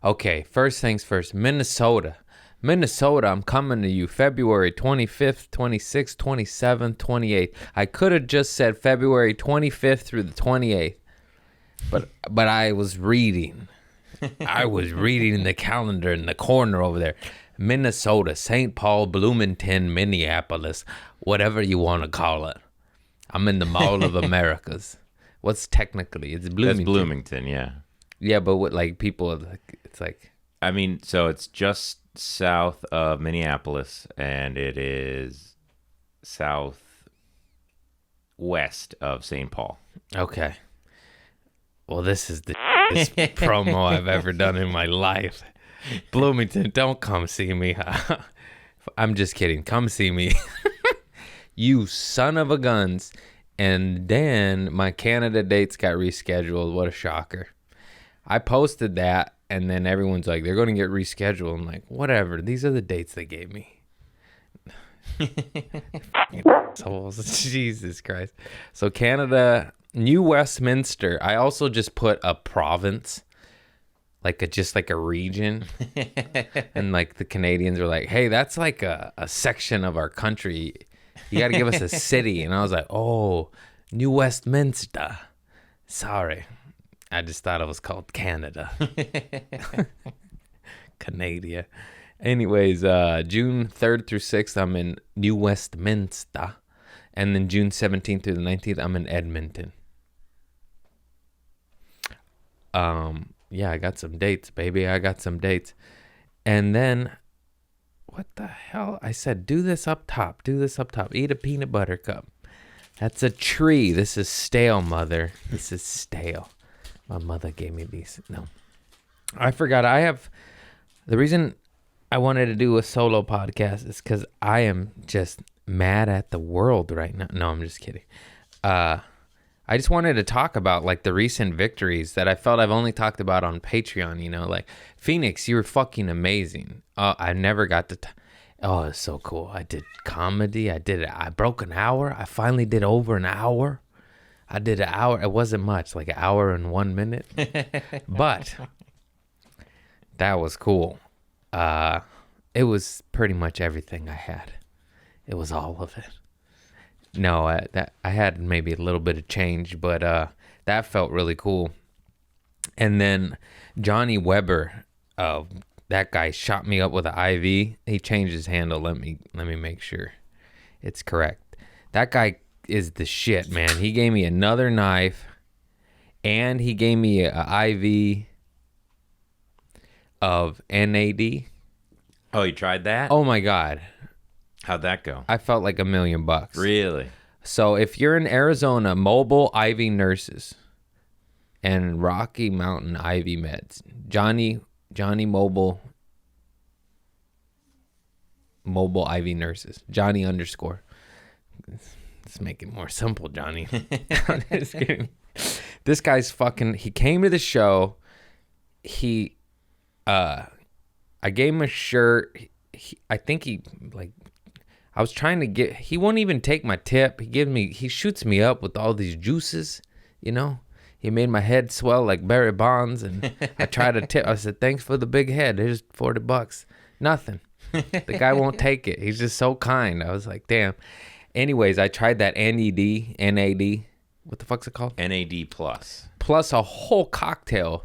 Okay, first things first. Minnesota, I'm coming to you February 25th, 26th, 27th, 28th. I could have just said February 25th through the 28th, but I was reading. I was reading the calendar in the corner over there. Minnesota, St. Paul, Bloomington, Minneapolis, whatever you want to call it. I'm in the Mall of Americas. What's technically? It's Bloomington. That's Bloomington, yeah. Yeah, but what, like, people, it's like... I mean, so it's just south of Minneapolis, and it is southwest of St. Paul. Okay. Well, this is the promo I've ever done in my life. Bloomington, don't come see me. I'm just kidding. Come see me. You son of a guns. And then my Canada dates got rescheduled. What a shocker. I posted that, and then everyone's like, they're going to get rescheduled. I'm like, whatever. These are the dates they gave me. Assholes. Jesus Christ. So Canada, New Westminster. I also just put a province. Just like a region. And like the Canadians were like, hey, that's like a section of our country. You got to give us a city. And I was like, oh, New Westminster. Sorry. I just thought it was called Canada. Canada. Anyways, June 3rd through 6th, I'm in New Westminster. And then June 17th through the 19th, I'm in Edmonton. Yeah, I got some dates, baby. I got some dates. And then, what the hell? I said, do this up top. Do this up top. Eat a peanut butter cup. That's a tree. This is stale, mother. This is stale. My mother gave me these. No. I forgot. The reason I wanted to do a solo podcast is because I am just mad at the world right now. No, I'm just kidding. I just wanted to talk about like the recent victories that I felt I've only talked about on Patreon, you know, like Phoenix, you were fucking amazing. I never got to, oh, it's so cool. I did comedy. I broke an hour. I finally did over an hour. I did an hour. It wasn't much, like an hour and 1 minute, but that was cool. It was pretty much everything I had. It was all of it. No, I had maybe a little bit of change, but that felt really cool. And then Johnny Weber, that guy shot me up with an IV. He changed his handle. Let me make sure it's correct. That guy is the shit, man. He gave me another knife, and he gave me an IV of NAD. Oh, you tried that? Oh my God. How'd that go? I felt like $1 million. Really? So if you're in Arizona, Mobile IV Nurses and Rocky Mountain IV Meds, Johnny Mobile IV Nurses, Johnny _. Let's make it more simple, Johnny. I'm just kidding. This guy's fucking. He came to the show. I gave him a shirt. I think he like. I was trying to get, he won't even take my tip. He shoots me up with all these juices, you know. He made my head swell like Barry Bonds, and I tried to tip. I said, thanks for the big head. Here's $40. Nothing. The guy won't take it. He's just so kind. I was like, damn. Anyways, I tried that NAD. What the fuck's it called? NAD plus. Plus a whole cocktail.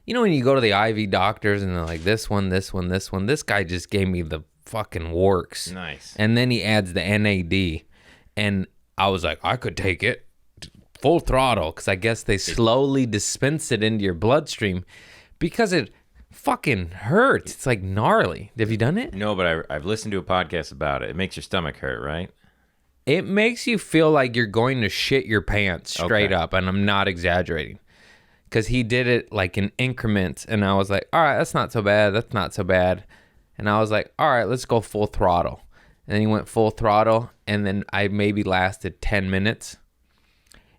You know when you go to the IV doctors and they're like, this one. This guy just gave me the fucking works. Nice. And then he adds the NAD, and I was like, I could take it full throttle, because I guess they slowly dispense it into your bloodstream because it fucking hurts. It's like gnarly. Have you done it? No, but I've listened to a podcast about it. It makes your stomach hurt, right? It makes you feel like you're going to shit your pants straight up, and I'm not exaggerating, because he did it like in increments, and I was like, all right, that's not so bad. And I was like, all right, let's go full throttle. And then he went full throttle, and then I maybe lasted 10 minutes.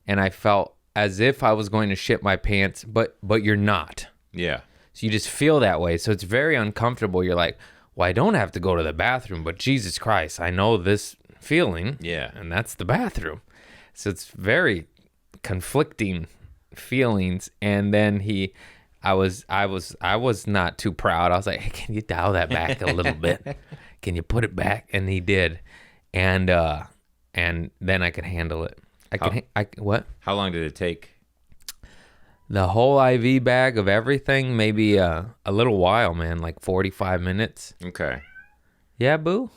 And I felt as if I was going to shit my pants, but you're not. Yeah. So you just feel that way. So it's very uncomfortable. You're like, well, I don't have to go to the bathroom, but Jesus Christ, I know this feeling. Yeah. And that's the bathroom. So it's very conflicting feelings. And then I was not too proud. I was like, hey, can you dial that back a little bit? Can you put it back? And he did. And then I could handle it. What? How long did it take? The whole IV bag of everything, maybe a little while, man, like 45 minutes. Okay. Yeah, boo.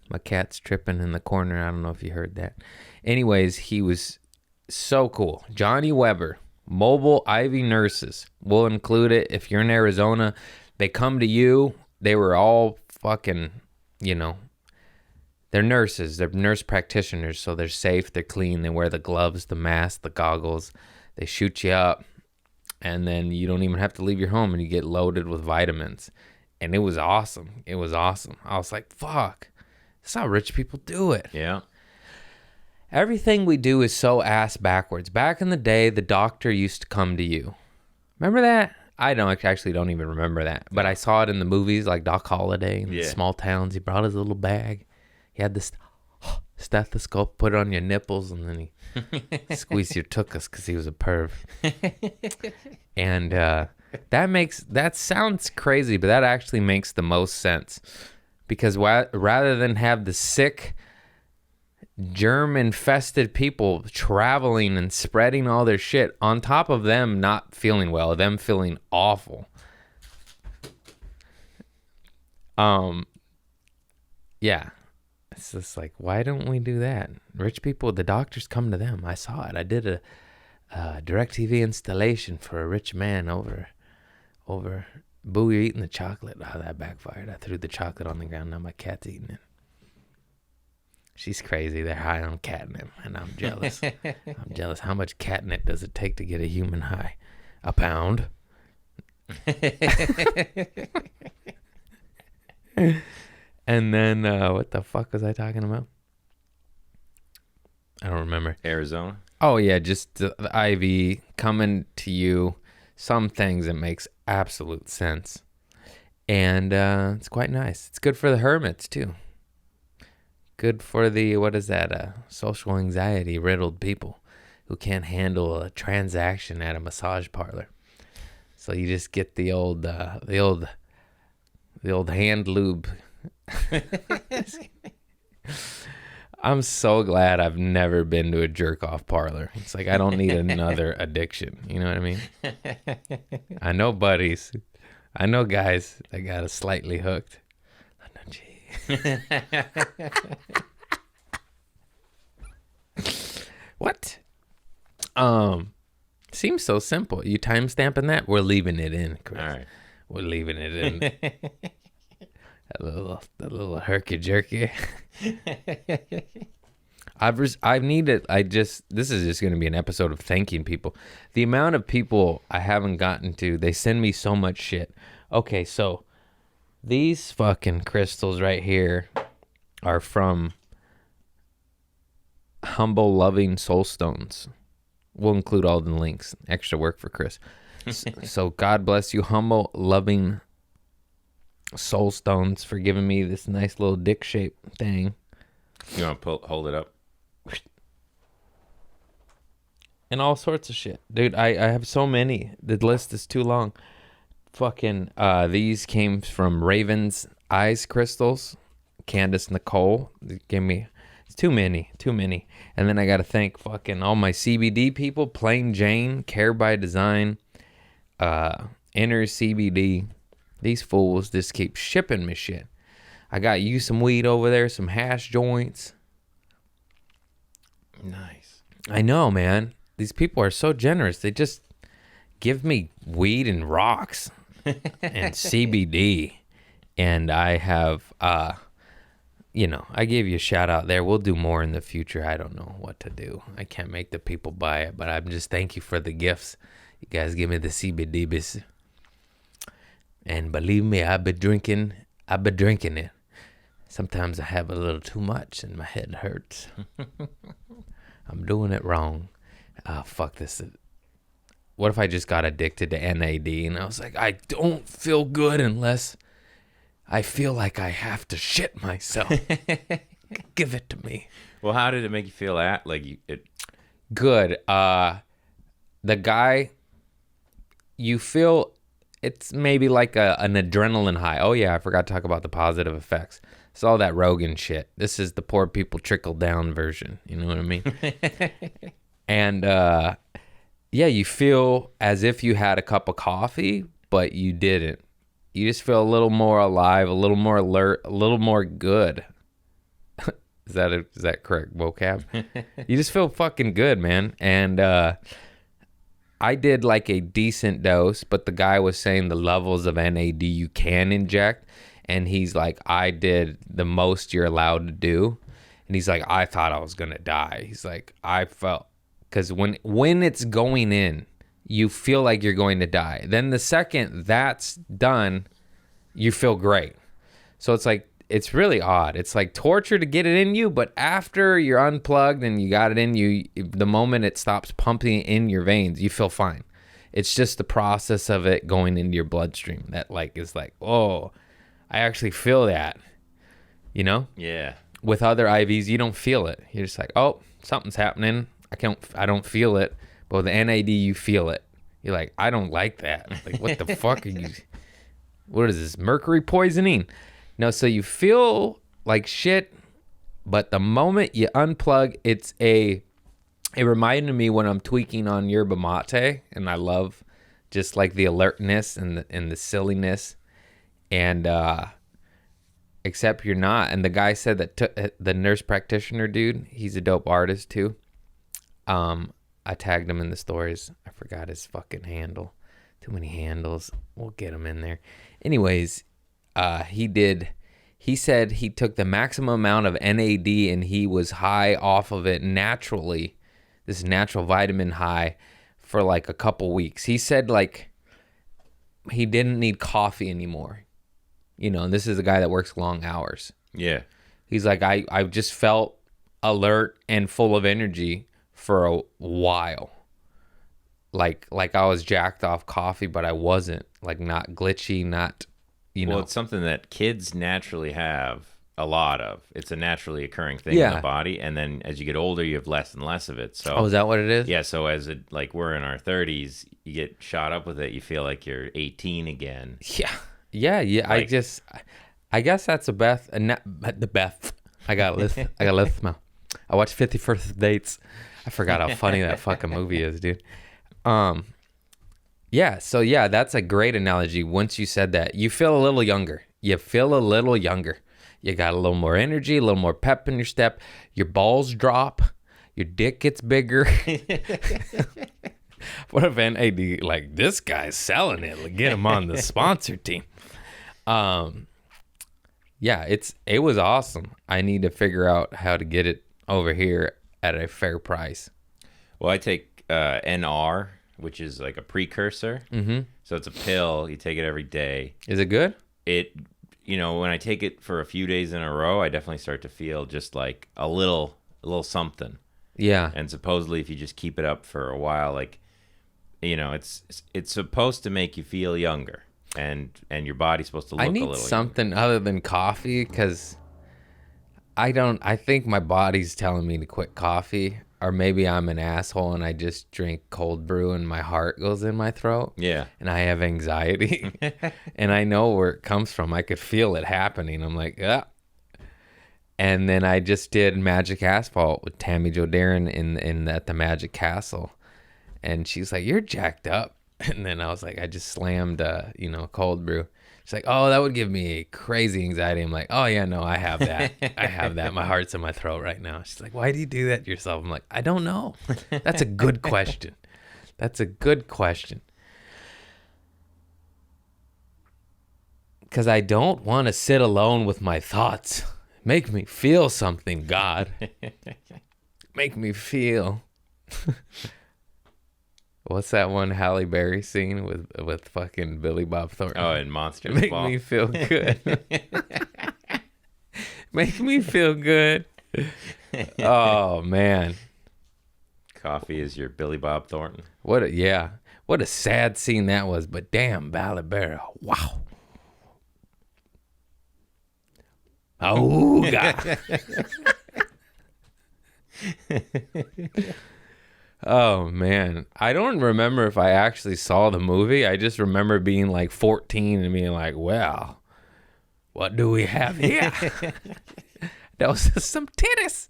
My cat's tripping in the corner. I don't know if you heard that. Anyways, he was so cool. Johnny Weber, mobile IV nurses. We'll include it. If you're in Arizona, they come to you. They were all fucking, they're nurses. They're nurse practitioners, so they're safe. They're clean. They wear the gloves, the mask, the goggles. They shoot you up, and then you don't even have to leave your home, and you get loaded with vitamins. And it was awesome. It was awesome. I was like, fuck. That's how rich people do it. Yeah. Everything we do is so ass backwards. Back in the day, the doctor used to come to you. Remember that? I actually don't even remember that. But I saw it in the movies like Doc Holliday in small towns. He brought his little bag. He had this stethoscope, put it on your nipples, and then he squeezed your tuchus because he was a perv. And that sounds crazy, but that actually makes the most sense. Because rather than have the sick, germ-infested people traveling and spreading all their shit, on top of them not feeling well, them feeling awful. Yeah. It's just like, why don't we do that? Rich people, the doctors come to them. I saw it. I did a DirecTV installation for a rich man over. Boo, you're eating the chocolate. Oh, that backfired. I threw the chocolate on the ground. Now my cat's eating it. She's crazy. They're high on catnip, and I'm jealous. I'm jealous. How much catnip does it take to get a human high? A pound. And then, what the fuck was I talking about? I don't remember. Arizona? Oh, yeah, just the IV coming to you. Some things it makes absolute sense. And it's quite nice. It's good for the hermits, too. Good for the, social anxiety riddled people who can't handle a transaction at a massage parlor. So you just get the old hand lube. I'm so glad I've never been to a jerk off parlor. It's like I don't need another addiction. You know what I mean? I know buddies. I know guys that got us slightly hooked. What? Seems so simple. You timestamping that? We're leaving it in, Chris. All right. We're leaving it in. A little herky jerky. This is just going to be an episode of thanking people. The amount of people I haven't gotten to, they send me so much shit. Okay, so these fucking crystals right here are from Humble Loving Soul Stones. We'll include all the links. Extra work for Chris. So God bless you, Humble Loving Soul Stones, for giving me this nice little dick shaped thing. You want to hold it up? And all sorts of shit. Dude, I have so many. The list is too long. Fucking, these came from Raven's Eyes Crystals. Candace Nicole gave me, it's too many. And then I got to thank fucking all my CBD people, Plain Jane, Care by Design, Inner CBD. These fools just keep shipping me shit. I got you some weed over there, some hash joints. Nice. I know, man. These people are so generous. They just give me weed and rocks and CBD. And I have, I gave you a shout out there. We'll do more in the future. I don't know what to do. I can't make the people buy it, but I'm just thank you for the gifts. You guys give me the CBD. And believe me, I've been drinking it. Sometimes I have a little too much and my head hurts. I'm doing it wrong. Fuck this. What if I just got addicted to NAD and I was like, I don't feel good unless I feel like I have to shit myself. Give it to me. Well, how did it make you feel Good. The guy, you feel it's maybe like an adrenaline high. Oh yeah, I forgot to talk about the positive effects. It's all that Rogan shit. This is the poor people trickle down version. You know what I mean? And yeah, you feel as if you had a cup of coffee, but you didn't. You just feel a little more alive, a little more alert, a little more good. Is that correct vocab? You just feel fucking good, man. And I did like a decent dose, but the guy was saying the levels of NAD you can inject, and he's like, I did the most you're allowed to do, and he's like, I thought I was gonna die. He's like, I felt, because when it's going in, you feel like you're going to die. Then the second that's done, you feel great. So it's like, it's really odd. It's like torture to get it in you, but after you're unplugged and you got it in you, the moment it stops pumping in your veins, you feel fine. It's just the process of it going into your bloodstream that like is like, oh, I actually feel that, you know? Yeah. With other IVs, you don't feel it. You're just like, oh, something's happening. I don't feel it. But with the NAD, you feel it. You're like, I don't like that. Like, what the fuck are you? What is this? Mercury poisoning? No, so you feel like shit, but the moment you unplug, it reminded me when I'm tweaking on yerba mate, and I love just like the alertness and the silliness, and except you're not. And the guy said that the nurse practitioner dude, he's a dope artist too. I tagged him in the stories. I forgot his fucking handle. Too many handles. We'll get him in there. Anyways, he said he took the maximum amount of NAD and he was high off of it naturally, this natural vitamin high, for like a couple weeks. He said like he didn't need coffee anymore. You know, and this is a guy that works long hours. Yeah. He's like, I just felt alert and full of energy for a while. Like I was jacked off coffee, but I wasn't. Like, not glitchy, not, you know. Well, it's something that kids naturally have a lot of. It's a naturally occurring thing in the body, and then as you get older, you have less and less of it. So, oh, is that what it is? Yeah. So like we're in our 30s, you get shot up with it, you feel like you're 18 again. Yeah. Like, I guess that's the Beth. I got Lithma. I watched 50 First Dates. I forgot how funny that fucking movie is, dude. Yeah, so yeah, that's a great analogy. Once you said that, you feel a little younger. You feel a little younger. You got a little more energy, a little more pep in your step. Your balls drop. Your dick gets bigger. What if NAD, like, this guy's selling it. Like, get him on the sponsor team. Yeah, it was awesome. I need to figure out how to get it over here at a fair price. Well, I take NR, which is like a precursor. Mm-hmm. So it's a pill. You take it every day. Is it good? When I take it for a few days in a row, I definitely start to feel just like a little something. Yeah. And supposedly, if you just keep it up for a while, like, it's supposed to make you feel younger, and your body's supposed to look a little younger. I need something other than coffee, because I think my body's telling me to quit coffee. Or maybe I'm an asshole and I just drink cold brew and my heart goes in my throat. Yeah. And I have anxiety. And I know where it comes from. I could feel it happening. I'm like, ah. And then I just did Magic Asphalt with Tammy Jo Darren at the Magic Castle. And she's like, you're jacked up. And then I was like, I just slammed, cold brew. She's like, oh, that would give me crazy anxiety. I'm like, oh, yeah, no, I have that. I have that. My heart's in my throat right now. She's like, why do you do that to yourself? I'm like, I don't know. That's a good question. That's a good question. Because I don't want to sit alone with my thoughts. Make me feel something, God. Make me feel. What's that one Halle Berry scene with fucking Billy Bob Thornton? Oh, in Monsters Make Ball. me feel good. Make me feel good. Oh, man. Coffee is your Billy Bob Thornton. What a sad scene that was. But damn, Halle Berry. Wow. Oh, God. Oh man, I don't remember if I actually saw the movie. I just remember being like 14 and being like, "Well, what do we have here?" That was just some titties.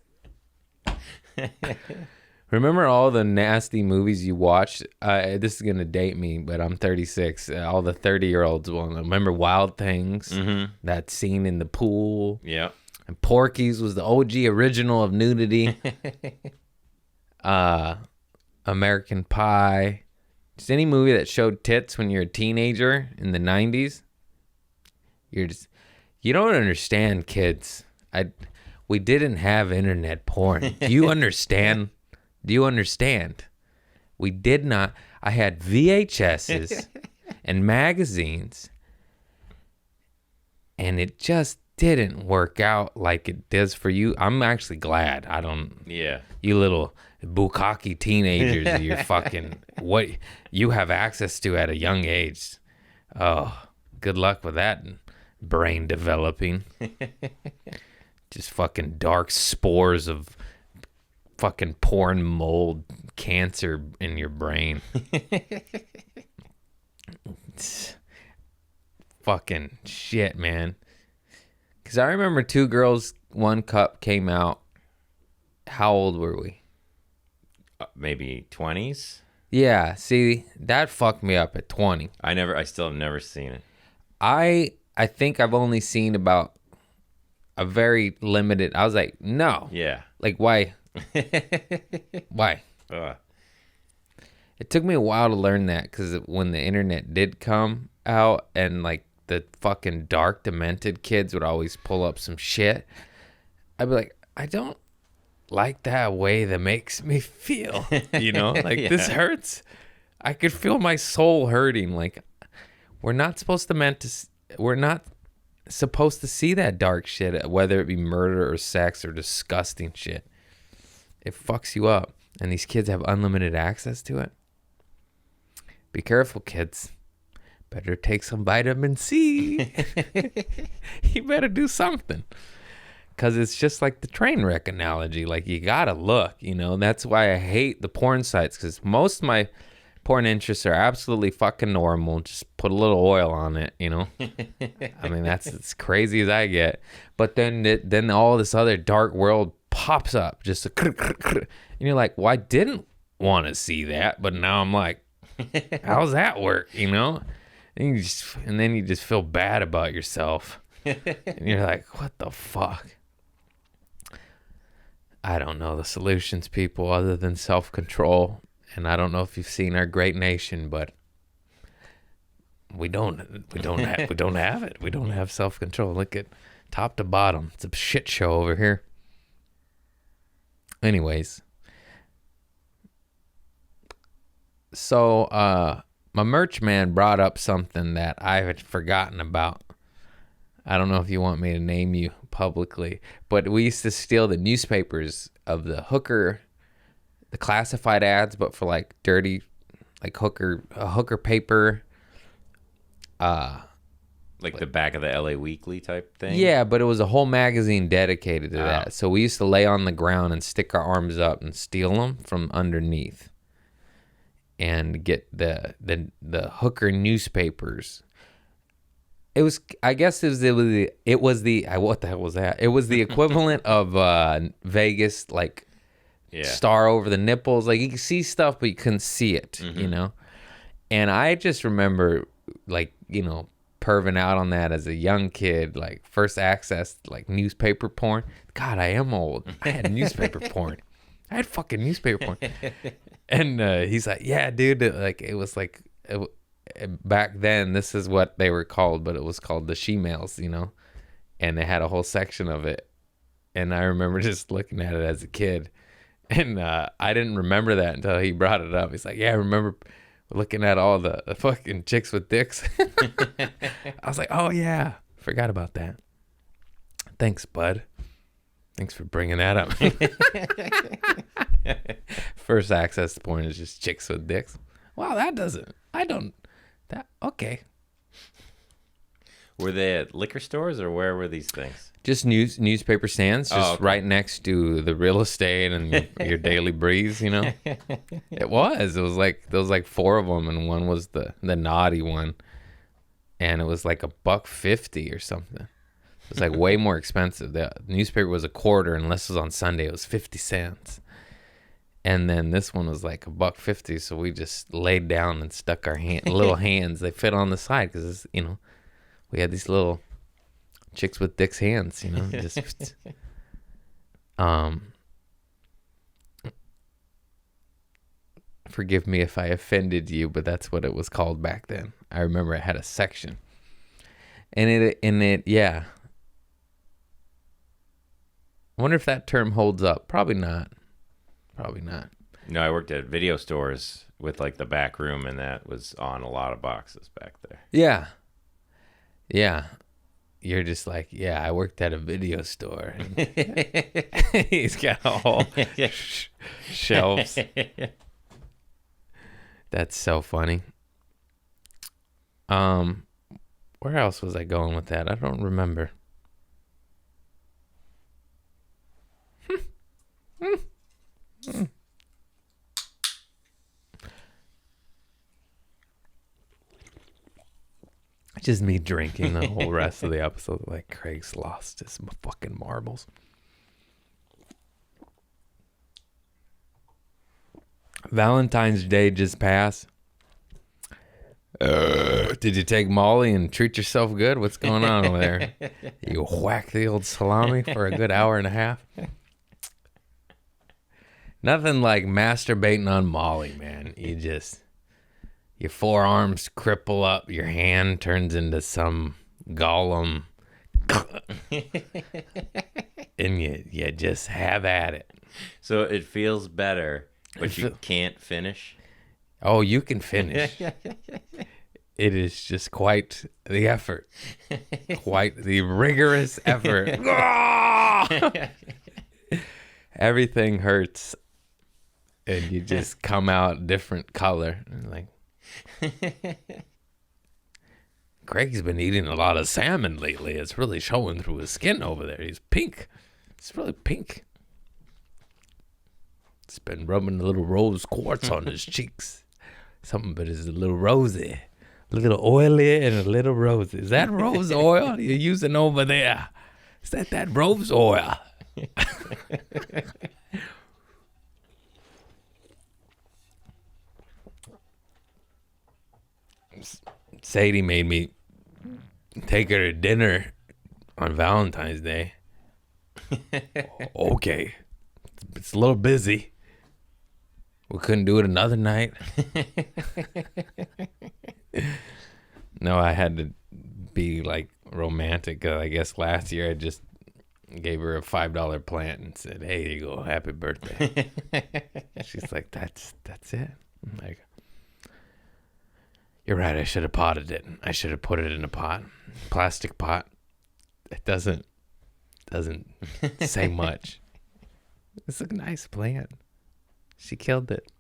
Remember all the nasty movies you watched? This is gonna date me, but I'm 36. All the 30-year-olds will remember Wild Things. Mm-hmm. That scene in the pool. Yeah. And Porky's was the OG original of nudity. American Pie. Just any movie that showed tits when you're a teenager in the 90s. You don't understand, kids. We didn't have internet porn. Do you understand? Do you understand? We did not. I had VHSs and magazines, and it just didn't work out like it does for you. I'm actually glad. I don't. Yeah. You little bukkake teenagers, you're fucking what you have access to at a young age. Oh, good luck with that brain developing. Just fucking dark spores of fucking porn mold cancer in your brain. Fucking shit, man. Because I remember Two Girls, One Cup came out. How old were we? Maybe 20s. Yeah, see, that fucked me up at 20. I still have never seen it. I think I've only seen about a very limited. I was like, no. Yeah. Like, why? Why? It took me a while to learn that, because when the internet did come out and like the fucking dark demented kids would always pull up some shit, I'd be like, I don't like that way that makes me feel, you know, like Yeah. This hurts. I could feel my soul hurting. Like, we're not supposed to see that dark shit, whether it be murder or sex or disgusting shit. It fucks you up, and these kids have unlimited access to it. Be careful, kids. Better take some vitamin C. You better do something. Because it's just like the train wreck analogy. Like, you gotta look, you know. That's why I hate the porn sites, because most of my porn interests are absolutely fucking normal. Just put a little oil on it, you know. I mean, that's as crazy as I get. But then all this other dark world pops up, just and you're like, well, I didn't want to see that, but now I'm like, how's that work, you know? And then you just feel bad about yourself, and you're like, what the fuck? I don't know the solutions, people, other than self-control. And I don't know if you've seen our great nation, but we don't have it. We don't have self-control. Look at top to bottom. It's a shit show over here. Anyways, so my merch man brought up something that I had forgotten about. I don't know if you want me to name you publicly, but we used to steal the newspapers of the hooker, the classified ads, but for like dirty, like hooker paper. Like the back of the LA Weekly type thing? Yeah, but it was a whole magazine dedicated to that. So we used to lay on the ground and stick our arms up and steal them from underneath and get the hooker newspapers. It was, I guess what the hell was that? It was the equivalent of Vegas, like, star over the nipples. Like, you could see stuff, but you couldn't see it, you know? And I just remember, like, you know, perving out on that as a young kid, like, first access, like, newspaper porn. God, I am old. I had newspaper porn. I had fucking newspaper porn. And he's like, yeah, dude, like, it was like, back then, this is what they were called, but it was called the she-males, you know? And they had a whole section of it. And I remember just looking at it as a kid. And I didn't remember that until he brought it up. He's like, yeah, I remember looking at all the fucking chicks with dicks. I was like, oh, yeah. Forgot about that. Thanks, bud. Thanks for bringing that up. First access to porn is just chicks with dicks. Wow, okay. Were they at liquor stores or where were these things? Just newspaper stands, just right next to the real estate and your daily breeze, you know? It was like, there was like 4 of them, and one was the naughty one. And it was like $1.50 or something. It was like way more expensive. The newspaper was $0.25, unless it was on Sunday, it was 50 cents. And then this one was like $1.50, so we just laid down and stuck our little hands. They fit on the side because, you know, we had these little chicks with dicks hands, you know. Just, forgive me if I offended you, but that's what it was called back then. I remember it had a section, and it, yeah. I wonder if that term holds up. Probably not. No, I worked at video stores with like the back room, and that was on a lot of boxes back there. Yeah. You're just like, yeah, I worked at a video store. He's got all shelves. That's so funny. Where else was I going with that? I don't remember. Just me drinking the whole rest of the episode. Like, Craig's lost his fucking marbles. Valentine's Day just passed. Did you take Molly and treat yourself good? What's going on over there? You whack the old salami for a good hour and a half? Nothing like masturbating on Molly, man. Your forearms cripple up, your hand turns into some golem, and you just have at it. So it feels better, but you can't finish? Oh, you can finish. It is just quite the effort. Quite the rigorous effort. Everything hurts, and you just come out different color. Like, Craig's been eating a lot of salmon lately. It's really showing through his skin over there. He's pink. It's really pink. It's been rubbing a little rose quartz on his cheeks. Something, but it's a little rosy. A little oily and a little rosy. Is that rose oil you're using over there? Is that rose oil? Sadie made me take her to dinner on Valentine's Day. Okay. It's a little busy. We couldn't do it another night. No, I had to be like romantic. I guess last year I just gave her a $5 plant and said, "Hey, here you go, happy birthday." She's like, "That's it." I'm like, "You're right. I should have potted it. I should have put it in a pot, plastic pot. It doesn't say much. It's a nice plant." She killed it.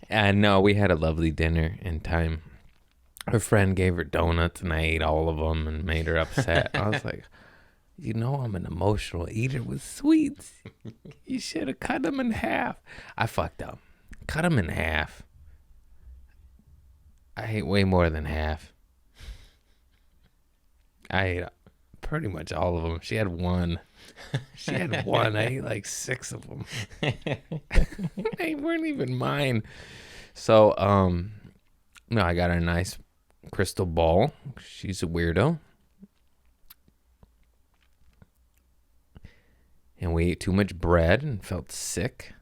And no, we had a lovely dinner in time. Her friend gave her donuts, and I ate all of them and made her upset. I was like, you know, I'm an emotional eater with sweets. You should have cut them in half. I fucked up. Cut them in half. I ate way more than half. I ate pretty much all of them. She had one. I ate like 6 of them. They weren't even mine. So, no, I got her a nice crystal ball. She's a weirdo. And we ate too much bread and felt sick.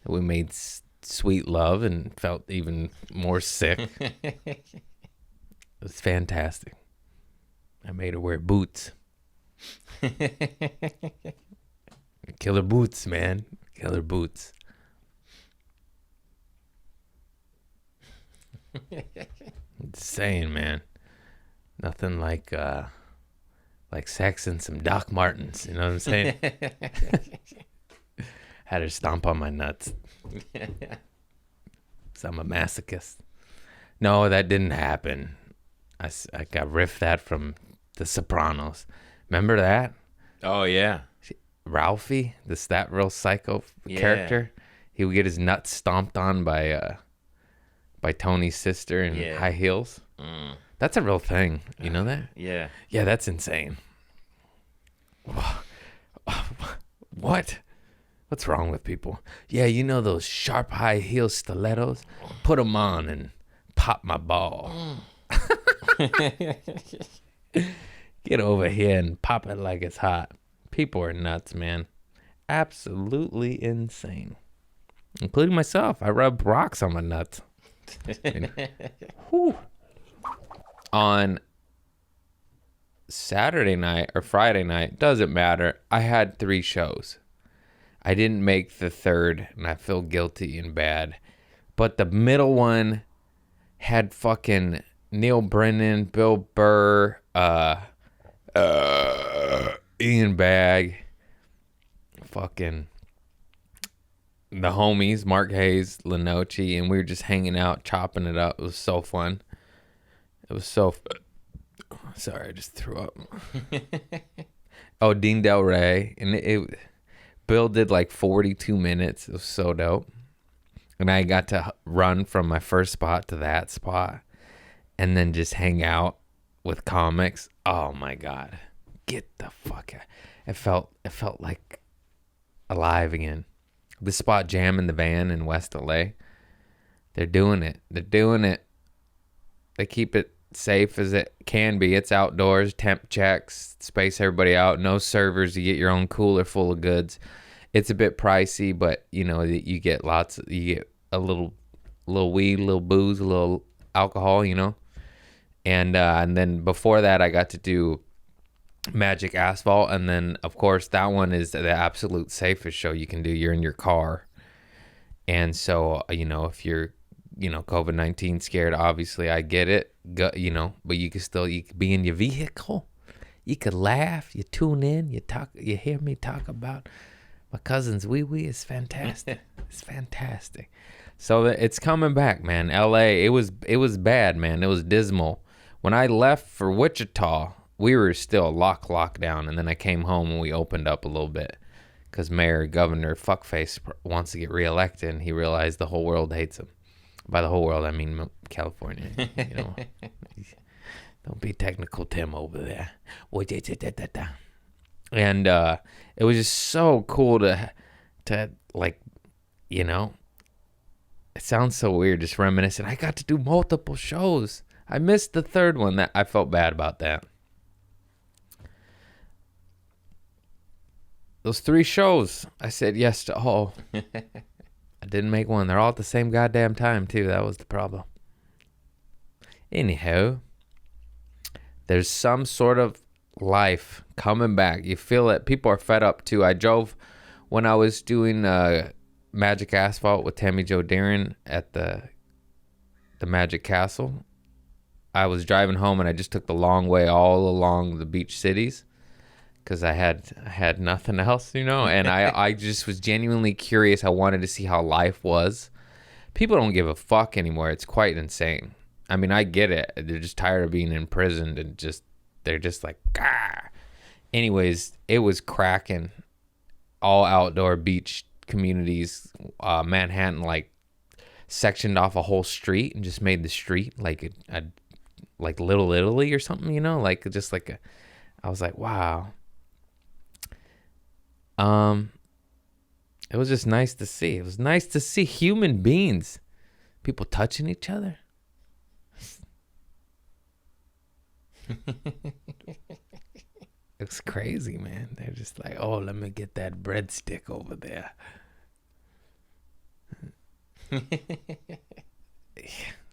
We made sweet love and felt even more sick. It was fantastic. I made her wear boots. Killer boots, man. Killer boots. Insane, man. Nothing like sex and some Doc Martens. You know what I'm saying? Had her stomp on my nuts. So I'm a masochist. No, that didn't happen. I got riffed that from The Sopranos. Remember that? Oh yeah. Ralphie, that real psycho Yeah. character. He would get his nuts stomped on by Tony's sister in high heels. That's a real thing. You know that? Yeah. Yeah, that's insane. What? What's wrong with people? Yeah, you know those sharp high heel stilettos? Put them on and pop my ball. Get over here and pop it like it's hot. People are nuts, man. Absolutely insane. Including myself. I rub rocks on my nuts. Whew. On Saturday night or Friday night, doesn't matter. I had 3 shows. I didn't make the third, and I feel guilty and bad. But the middle one had fucking Neil Brennan, Bill Burr, Ian Bagg, fucking the homies, Mark Hayes, Lenoci, and we were just hanging out, chopping it up. It was so fun. It was so... Sorry, I just threw up. Oh, Dean Del Rey. And Bill did like 42 minutes. It was so dope. And I got to run from my first spot to that spot and then just hang out with comics. Oh my God. Get the fuck out. It felt like alive again. The spot Jam in the Van in West LA. They're doing it. They keep it safe as it can be. It's outdoors, temp checks, space everybody out, no servers. You get your own cooler full of goods. It's a bit pricey, but you know, you get a little weed, a little booze, a little alcohol, you know. And then before that, I got to do Magic Asphalt, and then of course that one is the absolute safest show you can do. You're in your car, and so you know, if you're COVID-19 scared, obviously I get it, but you could be in your vehicle, you could laugh, you tune in, you hear me talk about my cousin's wee is fantastic. It's fantastic. So it's coming back, man. LA, it was bad, man. It was dismal. When I left for Wichita, we were still locked down, and then I came home and we opened up a little bit because Governor Fuckface wants to get reelected, and he realized the whole world hates him. By the whole world, I mean California. You know, don't be technical, Tim, over there. And it was just so cool to like, you know, it sounds so weird, just reminiscing. I got to do multiple shows. I missed the third one. That I felt bad about that. Those 3 shows, I said yes to all. I didn't make one. They're all at the same goddamn time, too. That was the problem. Anyhow, there's some sort of life coming back. You feel it. People are fed up, too. I drove when I was doing Magic Asphalt with Tammy Jo Darren at the Magic Castle. I was driving home, and I just took the long way all along the beach cities because I had nothing else, you know, and I just was genuinely curious. I wanted to see how life was. People don't give a fuck anymore. It's quite insane. I mean, I get it. They're just tired of being imprisoned and they're just like, ah. Anyways, it was cracking. All outdoor beach communities. Manhattan, like, sectioned off a whole street and just made the street like like Little Italy or something, you know, like just like I was like, wow. It was just nice to see. It was nice to see human beings, people touching each other. It's crazy, man. They're just like, oh, let me get that breadstick over there.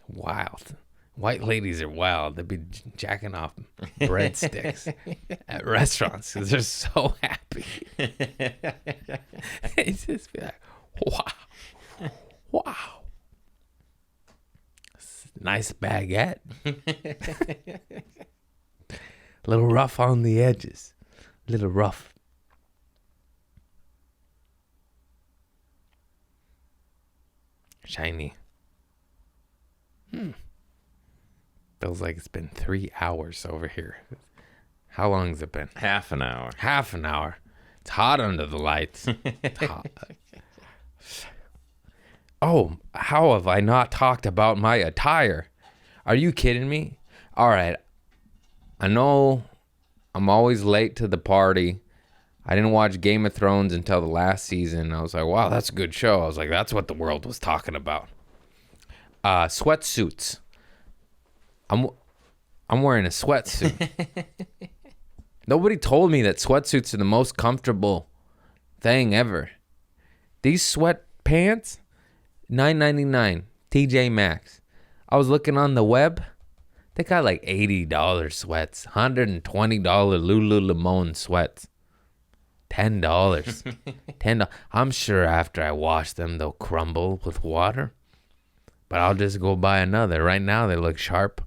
Wild. White ladies are wild. They'd be jacking off breadsticks at restaurants because they're so happy. They just be like, wow. Nice baguette. A little rough on the edges. A little rough. Shiny. Feels like it's been 3 hours over here. How long has it been? Half an hour. Half an hour. It's hot under the lights. It's hot. Oh, how have I not talked about my attire? Are you kidding me? All right. I know I'm always late to the party. I didn't watch Game of Thrones until the last season. I was like, wow, that's a good show. I was like, that's what the world was talking about. Sweatsuits. I'm wearing a sweatsuit. Nobody told me that sweatsuits are the most comfortable thing ever. These sweatpants, $9.99, TJ Maxx. I was looking on the web. They got like $80 sweats, $120 Lululemon sweats, $10. $10. I'm sure after I wash them, they'll crumble with water. But I'll just go buy another. Right now, they look sharp.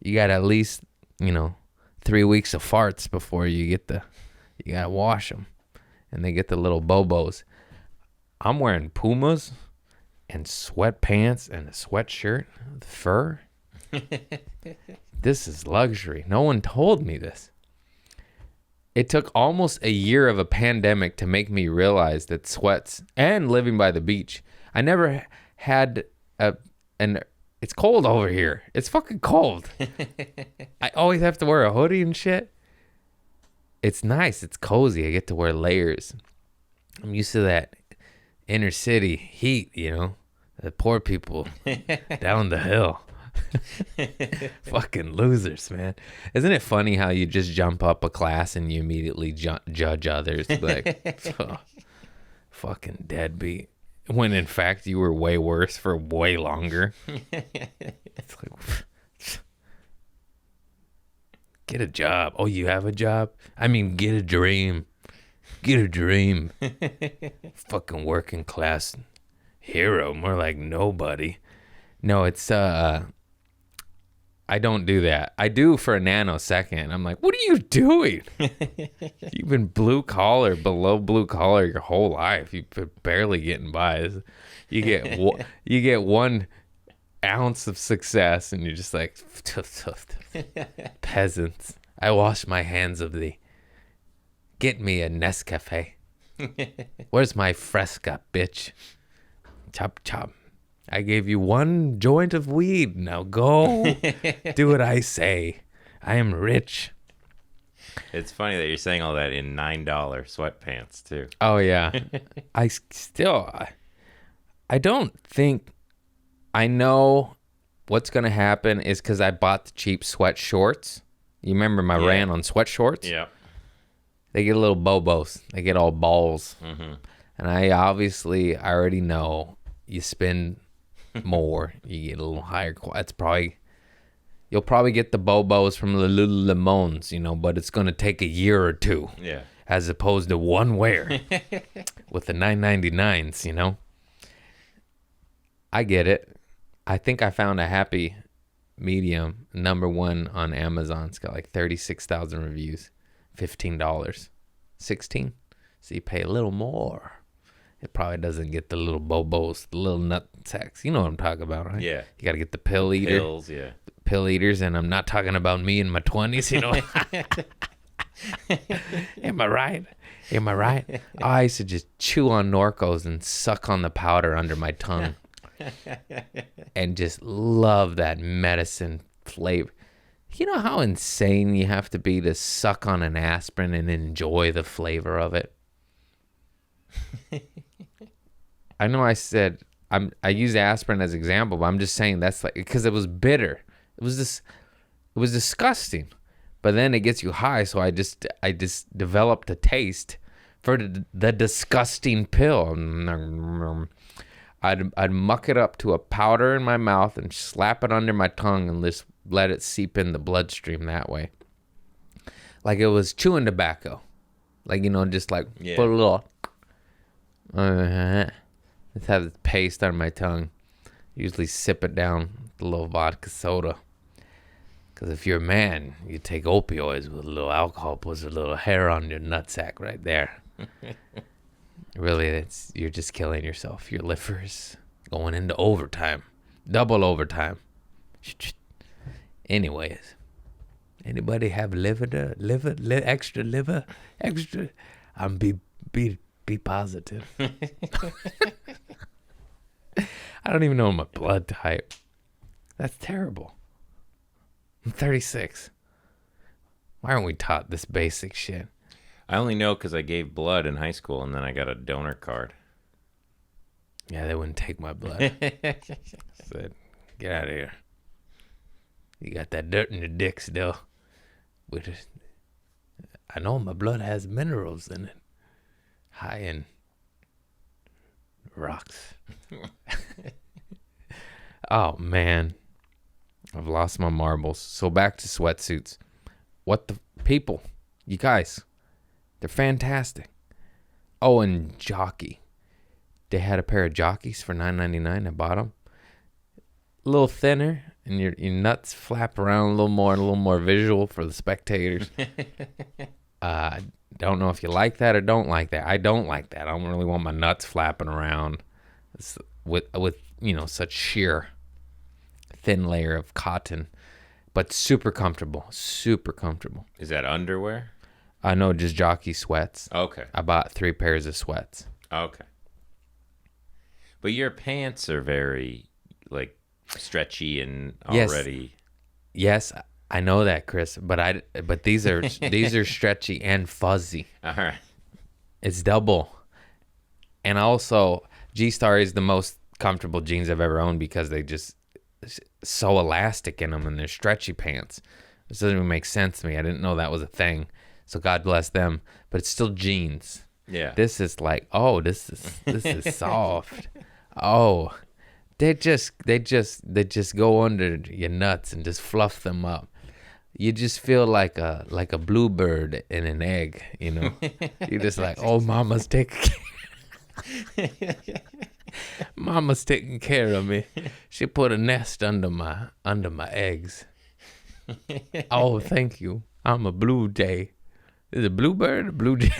You got at least, 3 weeks of farts before you gotta wash them. And they get the little bobos. I'm wearing Pumas and sweatpants and a sweatshirt with fur. This is luxury. No one told me this. It took almost a year of a pandemic to make me realize that sweats and living by the beach. I never had it's cold over here. It's fucking cold. I always have to wear a hoodie and shit. It's nice. It's cozy. I get to wear layers. I'm used to that inner city heat, the poor people down the hill. Fucking losers, man. Isn't it funny how you just jump up a class and you immediately judge others? Like, oh, fucking deadbeat. When in fact you were way worse for way longer. It's like, get a job. Oh, you have a job? I mean, get a dream. Get a dream. Fucking working class hero. More like nobody. No, it's I don't do that. I do for a nanosecond. I'm like, what are you doing? You've been blue collar, below blue collar your whole life. You've been barely getting by. You get 1 ounce of success, and you're just like, peasants. I wash my hands of thee. Get me a Nescafe. Where's my Fresca, bitch? Chop, chop. I gave you 1 joint of weed. Now go do what I say. I am rich. It's funny that you're saying all that in $9 sweatpants, too. Oh, yeah. I don't think I know what's going to happen is because I bought the cheap sweat shorts. You remember my rant on sweat shorts? Yeah. They get a little bobos. They get all balls. Mm-hmm. And I already know you spend more, you get a little higher. You'll probably get the bobos from the Lululemons, but it's going to take a year or 2. Yeah. As opposed to 1 wear with the $9.99s, I get it. I think I found a happy medium, #1 on Amazon. It's got like 36,000 reviews, $15, 16. So you pay a little more. It probably doesn't get the little bobos, the little nut sacks. You know what I'm talking about, right? Yeah. You got to get the pill eater. Pills, yeah. Pill eaters, and I'm not talking about me in my 20s, Am I right? Am I right? I used to just chew on Norcos and suck on the powder under my tongue and just love that medicine flavor. You know how insane you have to be to suck on an aspirin and enjoy the flavor of it? I know I said I use aspirin as an example, but I'm just saying that's like because it was bitter. It was disgusting. But then it gets you high, so I just developed a taste for the disgusting pill. I'd muck it up to a powder in my mouth and slap it under my tongue and just let it seep in the bloodstream that way. Like it was chewing tobacco. Like, just like put a little just have the paste on my tongue. Usually sip it down with a little vodka soda. Because if you're a man, you take opioids with a little alcohol, puts a little hair on your nutsack right there. Really, you're just killing yourself. Your liver's going into overtime. Double overtime. Anyways, anybody have extra liver, extra? I'm be positive. I don't even know my blood type. That's terrible. I'm 36. Why aren't we taught this basic shit? I only know because I gave blood in high school, and then I got a donor card. Yeah, they wouldn't take my blood. Said, get out of here. You got that dirt in your dick still. I know my blood has minerals in it. High in rocks. Oh, man. I've lost my marbles. So back to sweatsuits. What the people? You guys, they're fantastic. Oh, and jockey. They had a pair of jockeys for $9.99. I bought them. A little thinner, and your nuts flap around a little more visual for the spectators. Don't know if you like that or don't like that. I don't like that. I don't really want my nuts flapping around with such sheer thin layer of cotton, but super comfortable. Is that underwear? No, just jockey sweats. Okay. I bought 3 pairs of sweats. Okay. But your pants are very like stretchy and already. Yes, I know that, Chris. But these are stretchy and fuzzy. All right. It's double. And also, G-Star is the most comfortable jeans I've ever owned because they just so elastic in them and they're stretchy pants. This doesn't even make sense to me. I didn't know that was a thing. So God bless them. But it's still jeans. Yeah. This is like, oh, this is soft. Oh, they just go under your nuts and just fluff them up. You just feel like a bluebird in an egg, you know. You're just like, oh, mama's taking care of me. She put a nest under my eggs. Oh, thank you. I'm a blue jay. Is it a bluebird or blue jay?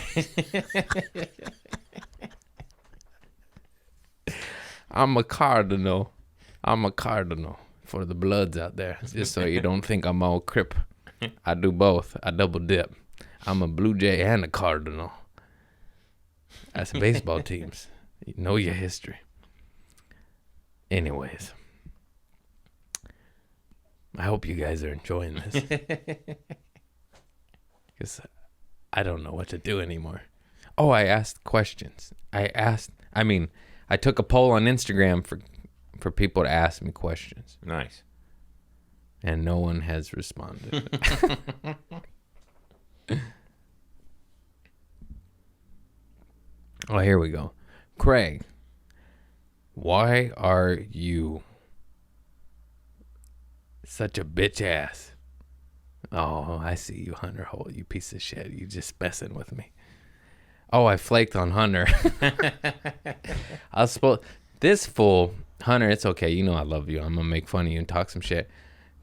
I'm a cardinal for the bloods out there. Just so you don't think I'm all crip. I do both. I double dip. I'm a blue jay and a cardinal. That's baseball teams. You know your history. Anyways. I hope you guys are enjoying this. Because I don't know what to do anymore. Oh, I asked questions. I took a poll on Instagram for people to ask me questions. Nice. And no one has responded. Oh, here we go. Craig, why are you such a bitch ass? Oh, I see you, Hunter Hole, you piece of shit. You just messing with me. Oh, I flaked on Hunter. This fool, Hunter, it's okay. You know I love you. I'm going to make fun of you and talk some shit.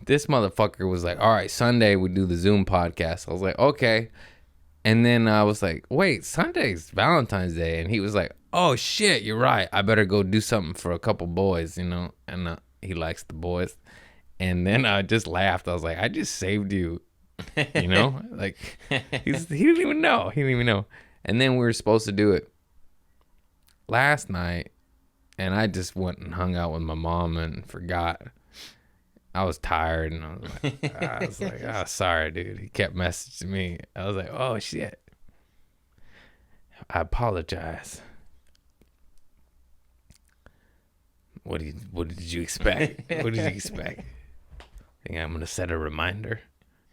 This motherfucker was like, all right, Sunday we do the Zoom podcast. I was like, okay. And then I was like, wait, Sunday's Valentine's Day. And he was like, oh, shit, you're right. I better go do something for a couple boys, you know. And he likes the boys. And then I just laughed. I was like, I just saved you, you know. Like, he didn't even know. And then we were supposed to do it last night. And I just went and hung out with my mom and forgot. I was tired, and I was like, oh, sorry, dude. He kept messaging me. I was like, oh, shit. I apologize. What did you expect? What did you expect? Think I'm going to set a reminder?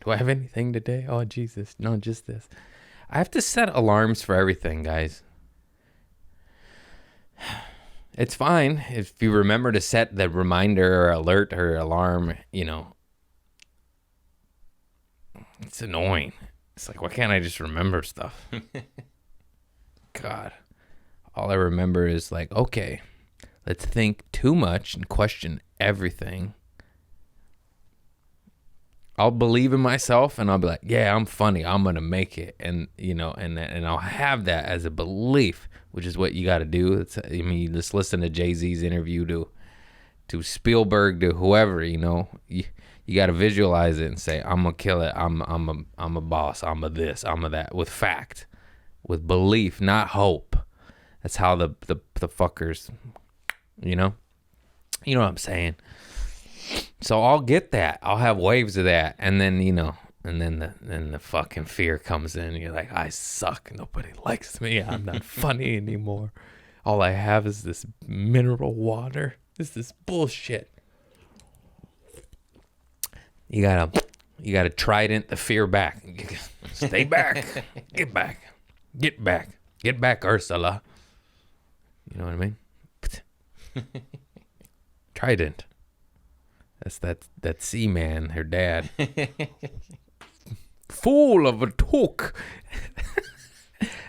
Do I have anything today? Oh, Jesus. No, just this. I have to set alarms for everything, guys. It's fine if you remember to set the reminder or alert or alarm, you know. It's annoying. It's like, why can't I just remember stuff? God. All I remember is like, okay, let's think too much and question everything. I'll believe in myself and I'll be like, yeah, I'm funny. I'm going to make it. And, you know, and I'll have that as a belief, which is what you got to do. You just listen to Jay-Z's interview to Spielberg, to whoever, you know, you got to visualize it and say, I'm gonna kill it. I'm a boss. I'm a this. I'm a that. With fact, with belief, not hope. That's how the fuckers, you know what I'm saying. So I'll get that. I'll have waves of that, and then and then the fucking fear comes in. You're like, I suck. Nobody likes me. I'm not funny anymore. All I have is this mineral water. This is bullshit. You gotta trident the fear back. Stay back. Get back. Get back. Get back, Ursula. You know what I mean? Trident. That's that sea man, her dad. Fool of a took.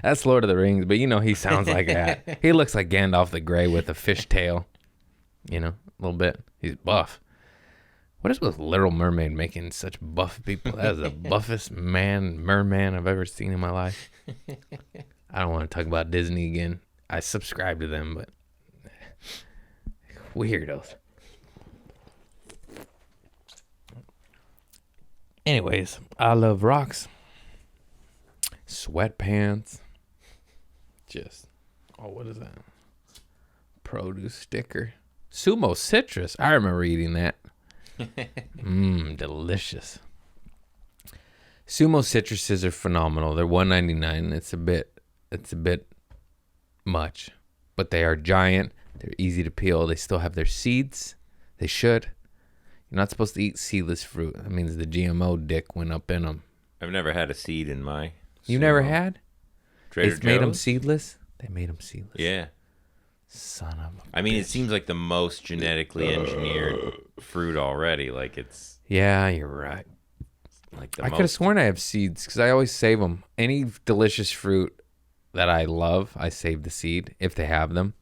That's Lord of the Rings, but he sounds like that. He looks like Gandalf the Grey with a fishtail. A little bit. He's buff. What is with Little Mermaid making such buff people? That is the buffest merman I've ever seen in my life. I don't want to talk about Disney again. I subscribe to them, but weirdos. Anyways, I love rocks. Sweatpants. What is that? Produce sticker. Sumo citrus. I remember eating that. Delicious. Sumo citruses are phenomenal. They're $1.99. It's a bit much, but they are giant. They're easy to peel. They still have their seeds. They should. You're not supposed to eat seedless fruit. That means the GMO dick went up in them. I've never had a seed in my. You never had? Trader They made them seedless. They made them seedless. Yeah. Son of a I mean, bitch. it seems like the most genetically engineered fruit already. Like it's. Yeah, you're right. Like the I could have sworn I have seeds because I always save them. Any delicious fruit that I love, I save the seed if they have them.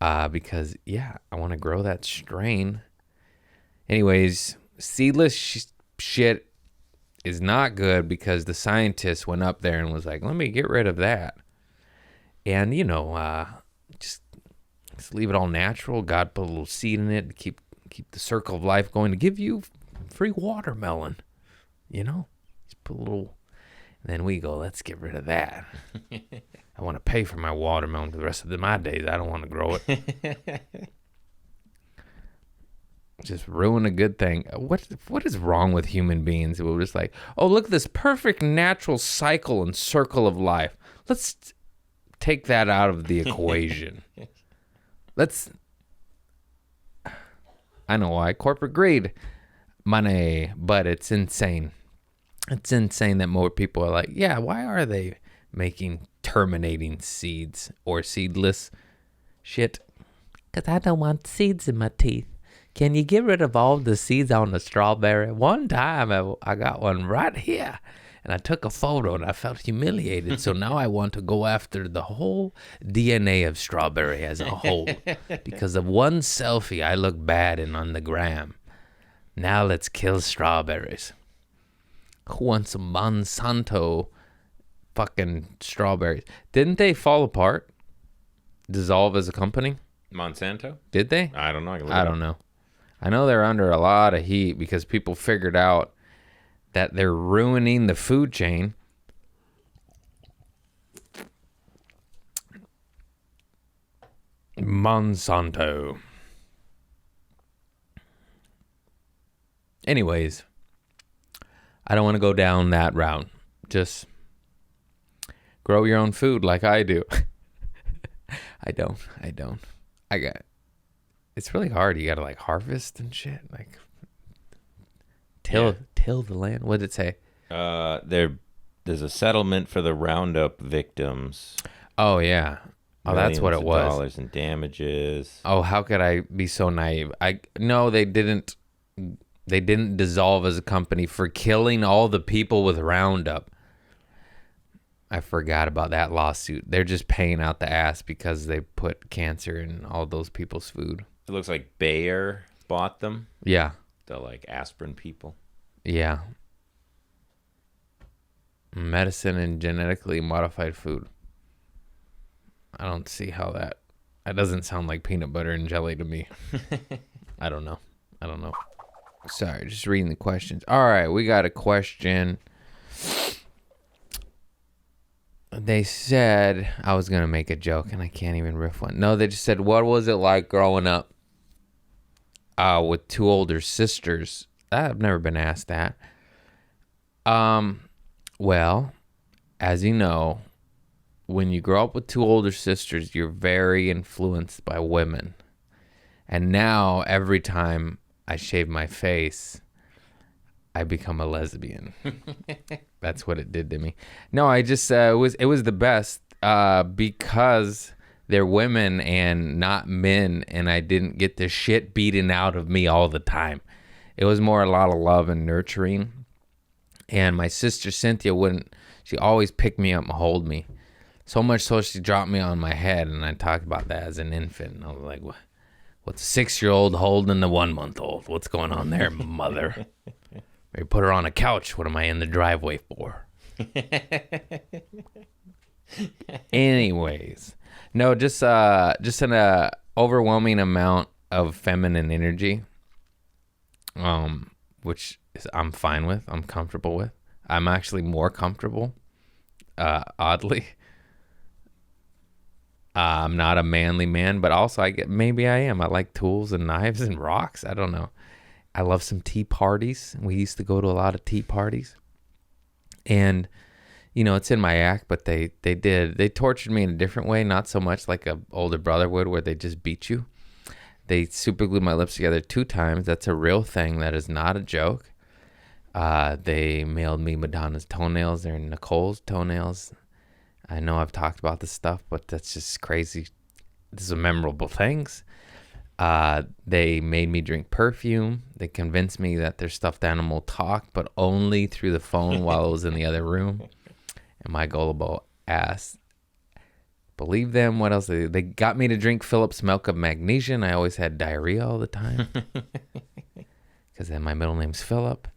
Because I want to grow that strain. Anyways, seedless shit is not good because the scientists went up there and was like, let me get rid of that. And, just leave it all natural. God put a little seed in it to keep the circle of life going, to give you free watermelon. Just put a little, and then we go, let's get rid of that. I want to pay for my watermelon for the rest of my days. I don't want to grow it. Just ruin a good thing. What is wrong with human beings? We're just like, oh, look at this perfect natural cycle and circle of life. Let's take that out of the equation. I know why. Corporate greed. Money. But it's insane. It's insane that more people are like, yeah, why are they making terminating seeds or seedless shit? Because I don't want seeds in my teeth. Can you get rid of all the seeds on the strawberry? One time I got one right here, and I took a photo, and I felt humiliated. So now I want to go after the whole DNA of strawberry as a whole. Because of one selfie, I look bad and on the gram. Now let's kill strawberries. Who wants some Monsanto fucking strawberries? Didn't they fall apart? Dissolve as a company? Monsanto? Did they? I don't know. I don't know. I know they're under a lot of heat because people figured out that they're ruining the food chain. Monsanto. Anyways, I don't want to go down that route. Just grow your own food like I do. I don't. It's really hard. You got to like harvest and shit. Like till the land. What did it say? There's a settlement for the Roundup victims. Oh yeah. Oh, that's what it was. Dollars in damages. Oh, how could I be so naive? No, they didn't. They didn't dissolve as a company for killing all the people with Roundup. I forgot about that lawsuit. They're just paying out the ass because they put cancer in all those people's food. It looks like Bayer bought them. Yeah. The like aspirin people. Yeah. Medicine and genetically modified food. I don't see how that That doesn't sound like peanut butter and jelly to me. I don't know. Sorry, just reading the questions. All right, we got a question. They said I was going to make a joke, and I can't even riff one. No, they just said, what was it like growing up with two older sisters? I've never been asked that. Well, as you know, when you grow up with two older sisters, you're very influenced by women. And now every time I shave my face, I become a lesbian. That's what it did to me. No, I just it was the best because they're women and not men, and I didn't get the shit beaten out of me all the time. It was more a lot of love and nurturing. And my sister Cynthia she always picked me up and hold me. So much so she dropped me on my head, and I talked about that as an infant. And I was like, what's a 6-year-old holding the 1-month-old? What's going on there, mother? Maybe put her on a couch. What am I in the driveway for? Anyways, no, just an overwhelming amount of feminine energy, which I'm fine with. I'm comfortable with. I'm actually more comfortable, oddly. I'm not a manly man, but also maybe I am. I like tools and knives and rocks. I don't know. I love some tea parties. We used to go to a lot of tea parties. And, it's in my act, but they tortured me in a different way. Not so much like a older brother would, where they just beat you. They super glued my lips together 2 times. That's a real thing. That is not a joke. They mailed me Madonna's toenails. They're Nicole's toenails. I know I've talked about this stuff, but that's just crazy. These are memorable things. They made me drink perfume. They convinced me that their stuffed animal talked, but only through the phone while I was in the other room. And my gullible ass believe them. What else? They got me to drink Philip's milk of magnesia, and I always had diarrhea all the time. Because then my middle name's Philip.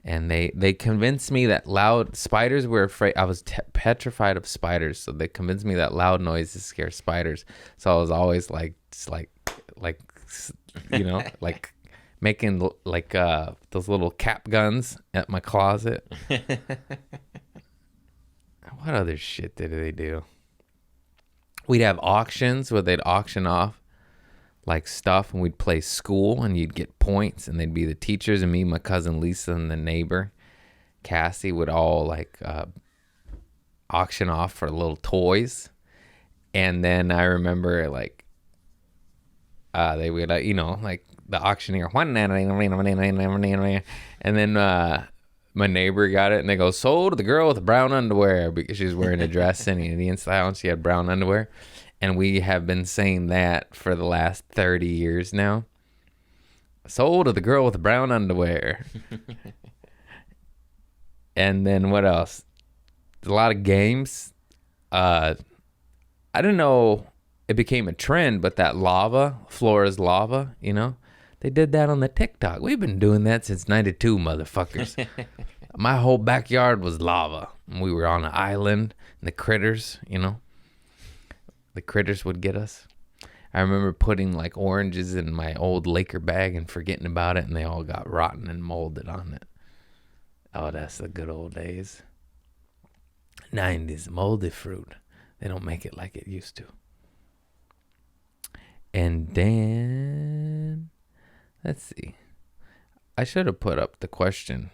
And they convinced me that loud spiders were afraid. I was petrified of spiders, so they convinced me that loud noises scare spiders. So I was always like making those little cap guns at my closet. What other shit did they do? We'd have auctions where they'd auction off like stuff, and we'd play school, and you'd get points, and they'd be the teachers, and me, my cousin Lisa, and the neighbor Cassie would all auction off for little toys. And then I remember they would the auctioneer, and then my neighbor got it, and they go, sold to the girl with the brown underwear, because she's wearing a dress in Indian style, and she had brown underwear. And we have been saying that for the last 30 years now. Sold to the girl with the brown underwear. And then what else? A lot of games. I don't know. It became a trend, but that floor is lava, They did that on the TikTok. We've been doing that since 92, motherfuckers. My whole backyard was lava. We were on an island, and the critters, The critters would get us. I remember putting oranges in my old Laker bag and forgetting about it, and they all got rotten and molded on it. Oh, that's the good old days. 90s moldy fruit. They don't make it like it used to. And then, let's see. I should have put up the question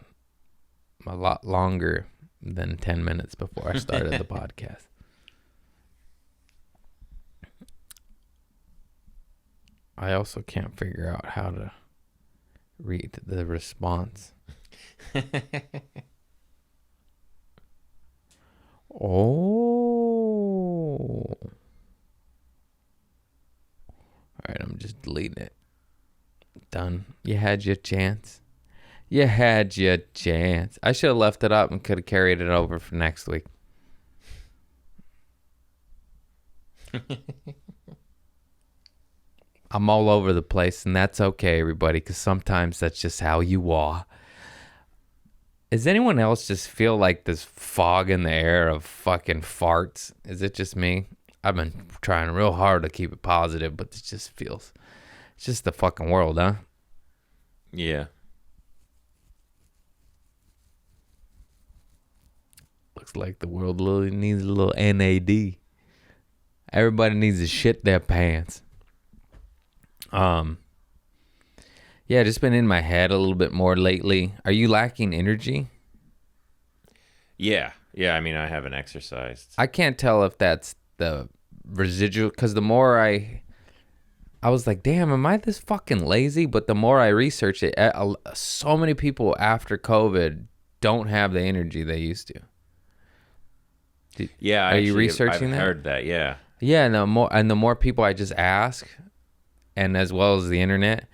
a lot longer than 10 minutes before I started the podcast. I also can't figure out how to read the response. Oh. All right, I'm just deleting it. Done. You had your chance. You had your chance. I should have left it up and could have carried it over for next week. I'm all over the place, and that's okay, everybody, because sometimes that's just how you are. Does anyone else just feel like this fog in the air of fucking farts? Is it just me? I've been trying real hard to keep it positive, but it just feels, it's just the fucking world, huh? Yeah. Looks like the world really needs a little NAD. Everybody needs to shit their pants. Yeah, just been in my head a little bit more lately. Are you lacking energy? Yeah. I mean, I haven't exercised. I can't tell if that's the residual, because the more I was like, damn, am I this fucking lazy? But the more I research it, so many people after COVID don't have the energy they used to. Yeah, are you researching I've that? heard that. Yeah. Yeah, the more people I just ask, and as well as the internet,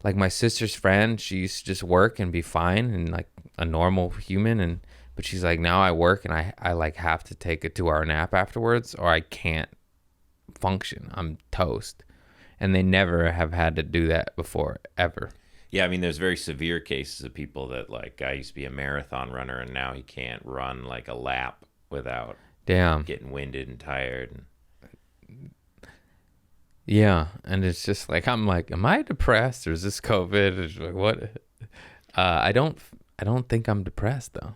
like my sister's friend, she used to just work and be fine and like a normal human, but she's like, now I work and I like have to take a 2-hour nap afterwards, or I can't function. I'm toast. And they never have had to do that before, ever. Yeah, I mean, there's very severe cases of people that, like, guy used to be a marathon runner and now he can't run like a lap without getting winded and tired. Yeah, and it's just like, I'm like, am I depressed or is this COVID? It's like, what? I don't think I'm depressed though.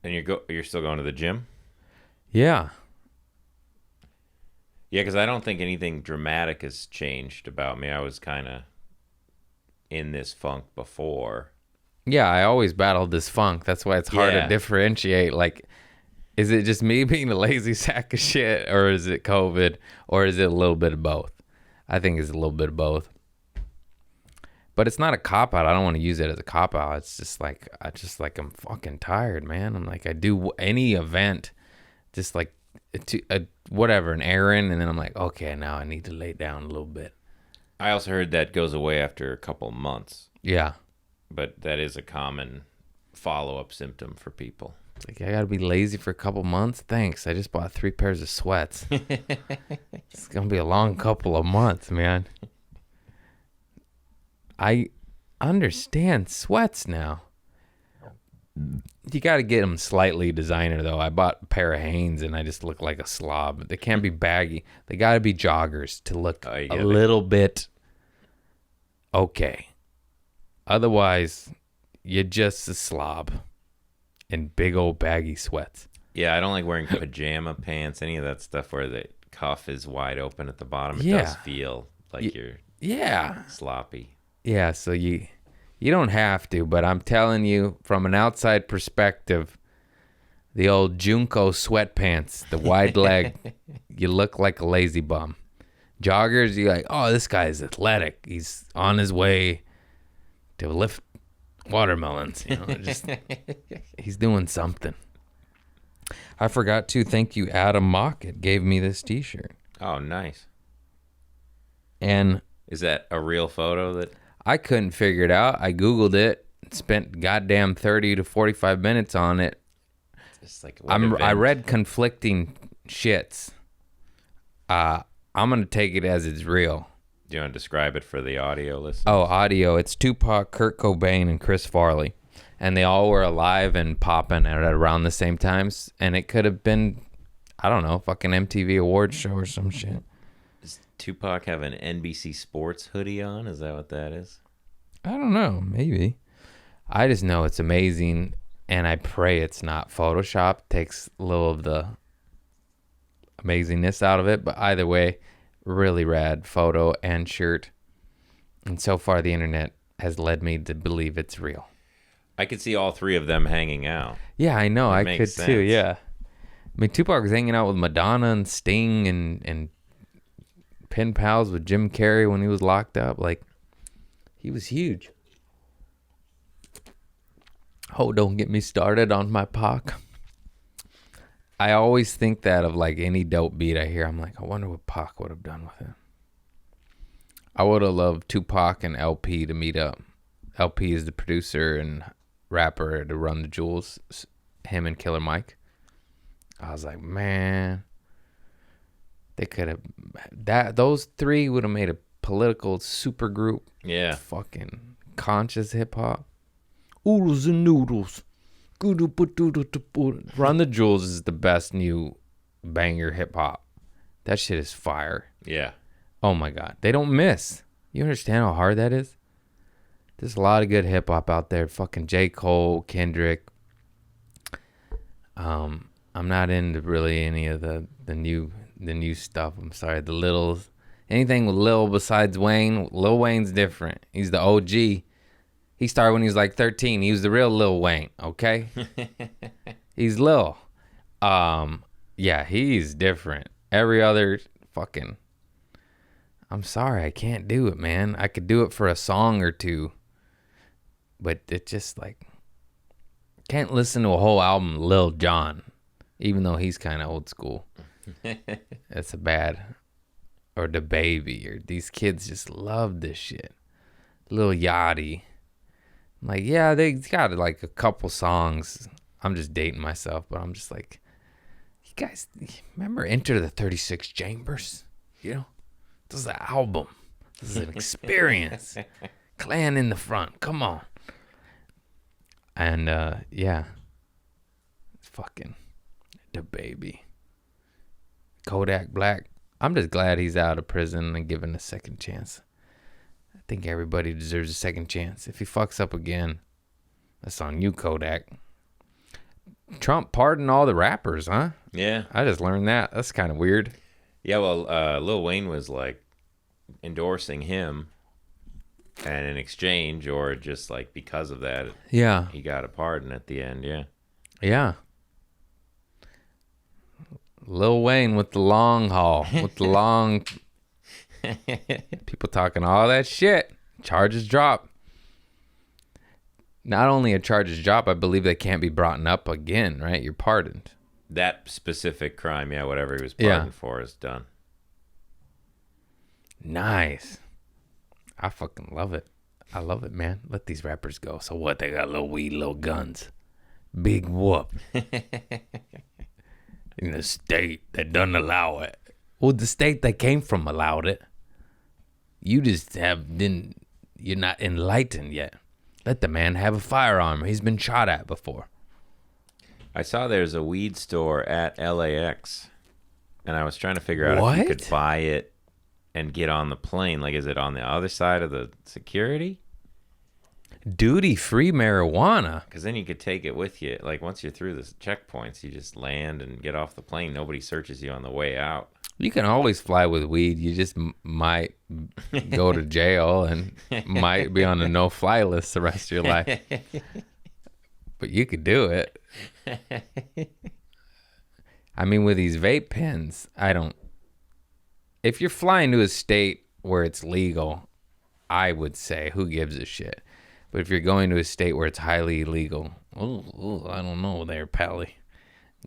And you're still going to the gym? Yeah. Yeah, because I don't think anything dramatic has changed about me. I was kind of in this funk before. Yeah, I always battled this funk. That's why it's hard to differentiate. Like, is it just me being a lazy sack of shit, or is it COVID, or is it a little bit of both? I think it's a little bit of both. But it's not a cop-out. I don't want to use it as a cop-out. It's just like, I'm fucking tired, man. I'm like, I do any event, just like, whatever, an errand, and then I'm like, okay, now I need to lay down a little bit. I also heard that goes away after a couple months. Yeah. But that is a common follow-up symptom for people. Like, I gotta be lazy for a couple months? Thanks. I just bought 3 pairs of sweats. It's gonna be a long couple of months, man. I understand sweats now. You got to get them slightly designer, though. I bought a pair of Hanes, and I just look like a slob. They can't be baggy. They got to be joggers to look a little bit okay. Otherwise, you're just a slob in big old baggy sweats. Yeah, I don't like wearing pajama pants, any of that stuff where the cuff is wide open at the bottom. It does feel like you're sloppy. Yeah, so you don't have to, but I'm telling you, from an outside perspective, the old Junko sweatpants, the wide leg, you look like a lazy bum. Joggers, you're like, oh, this guy's athletic. He's on his way to lift watermelons. You know, he's doing something. I forgot to thank you. Adam Mockett gave me this T-shirt. Oh, nice. And is that a real photo that? I couldn't figure it out. I Googled it, spent goddamn 30 to 45 minutes on it. It's like I read conflicting shits. I'm going to take it as it's real. Do you want to describe it for the audio listeners? Oh, audio. It's Tupac, Kurt Cobain, and Chris Farley. And they all were alive and popping at around the same times. And it could have been, I don't know, fucking MTV Awards show or some shit. Does Tupac have an NBC Sports hoodie on? Is that what that is? I don't know. Maybe. I just know it's amazing, and I pray it's not Photoshop. Takes a little of the amazingness out of it. But either way, really rad photo and shirt. And so far, the internet has led me to believe it's real. I could see all 3 of them hanging out. Yeah, I know. I could sense. too, yeah. I mean, Tupac was hanging out with Madonna and Sting and pen pals with Jim Carrey when he was locked up. Like, he was huge. Oh, don't get me started on my Pac. I always think that of like any dope beat I hear. I'm like, I wonder what Pac would have done with it. I would have loved Tupac and LP to meet up. LP is the producer and rapper to Run the Jewels. Him and Killer Mike. I was like, man, they could have those 3 would have made a political super group. Yeah. Fucking conscious hip hop. Oodles and noodles. Run the Jewels is the best new banger hip hop That shit is fire. Yeah. Oh my God. They don't miss. You understand how hard that is? There's a lot of good hip hop out there. Fucking J. Cole, Kendrick. I'm not into really any of the new stuff. I'm sorry. The Littles. Anything with Lil besides Wayne. Lil Wayne's different. He's the OG. He started when he was like 13. He was the real Lil Wayne, okay? He's Lil. Yeah, he's different. Every other fucking... I'm sorry, I can't do it, man. I could do it for a song or two. But it just like... Can't listen to a whole album Lil Jon. Even though he's kind of old school. That's a bad... Or the Baby. Or these kids just love this shit. Lil Yachty. Like, yeah, they got like a couple songs. I'm just dating myself, but I'm just like... You guys remember Enter the 36 Chambers? You know? This is an album. This is an experience. Clan in the front. Come on. And, yeah. Fucking the Baby. Kodak Black. I'm just glad he's out of prison and given a second chance. I think everybody deserves a second chance. If he fucks up again, that's on you, Kodak. Trump pardoned all the rappers, huh? Yeah. I just learned that. That's kind of weird. Yeah, well, Lil Wayne was like endorsing him, and in exchange, or just like because of that, yeah, he got a pardon at the end. Yeah. Yeah. Lil Wayne with the long haul, with the long... People talking all that shit. Charges drop. Not only a charges drop, I believe they can't be brought up again, right? You're pardoned. That specific crime, yeah, whatever he was pardoned for is done. Nice. I fucking love it. I love it, man. Let these rappers go. So what? They got little weed, little guns. Big whoop. In the state that doesn't allow it. Well, the state they came from allowed it. You just you're not enlightened yet. Let the man have a firearm. He's been shot at before. I saw there's a weed store at LAX, and I was trying to figure out if you could buy it and get on the plane. Like, is it on the other side of the security? Duty-free marijuana. Because then you could take it with you. Like, once you're through the checkpoints, you just land and get off the plane. Nobody searches you on the way out. You can always fly with weed. You just might go to jail and might be on a no-fly list the rest of your life. But you could do it. I mean, with these vape pens, if you're flying to a state where it's legal, I would say, who gives a shit? But if you're going to a state where it's highly illegal, I don't know there, Pally.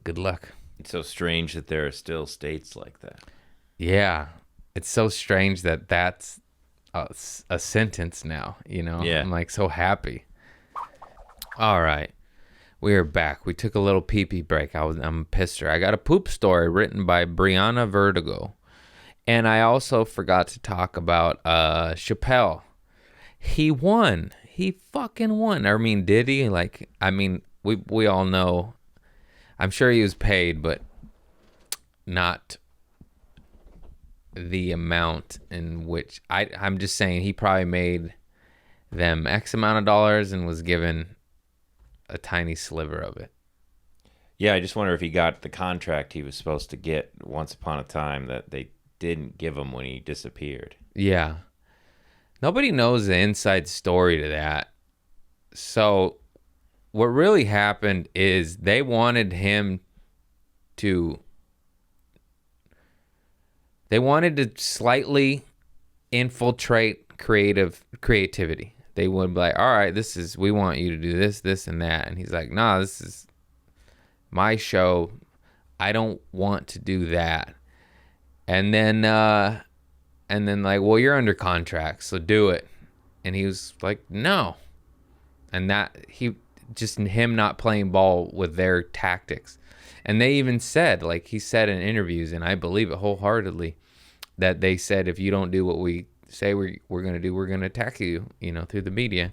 Good luck. It's so strange that there are still states like that. Yeah. It's so strange that that's a sentence now, you know? Yeah. I'm like so happy. All right. We are back. We took a little pee-pee break. I'm pissed her. I got a poop story written by Brianna Vertigo. And I also forgot to talk about Chappelle. He won. He fucking won. I mean, did he? Like, I mean, we all know. I'm sure he was paid, but not the amount in which I'm just saying he probably made them X amount of dollars and was given a tiny sliver of it. Yeah, I just wonder if he got the contract he was supposed to get once upon a time that they didn't give him when he disappeared. Yeah. Nobody knows the inside story to that. So what really happened is they wanted him to... They wanted to slightly infiltrate creativity. They would be like, all right, we want you to do this, this, and that. And he's like, nah, this is my show. I don't want to do that. And then like, well, you're under contract, so do it. And he was like, no. And that him not playing ball with their tactics. And they even said, like he said in interviews, and I believe it wholeheartedly, that they said, if you don't do what we say we're going to do, we're going to attack you, through the media.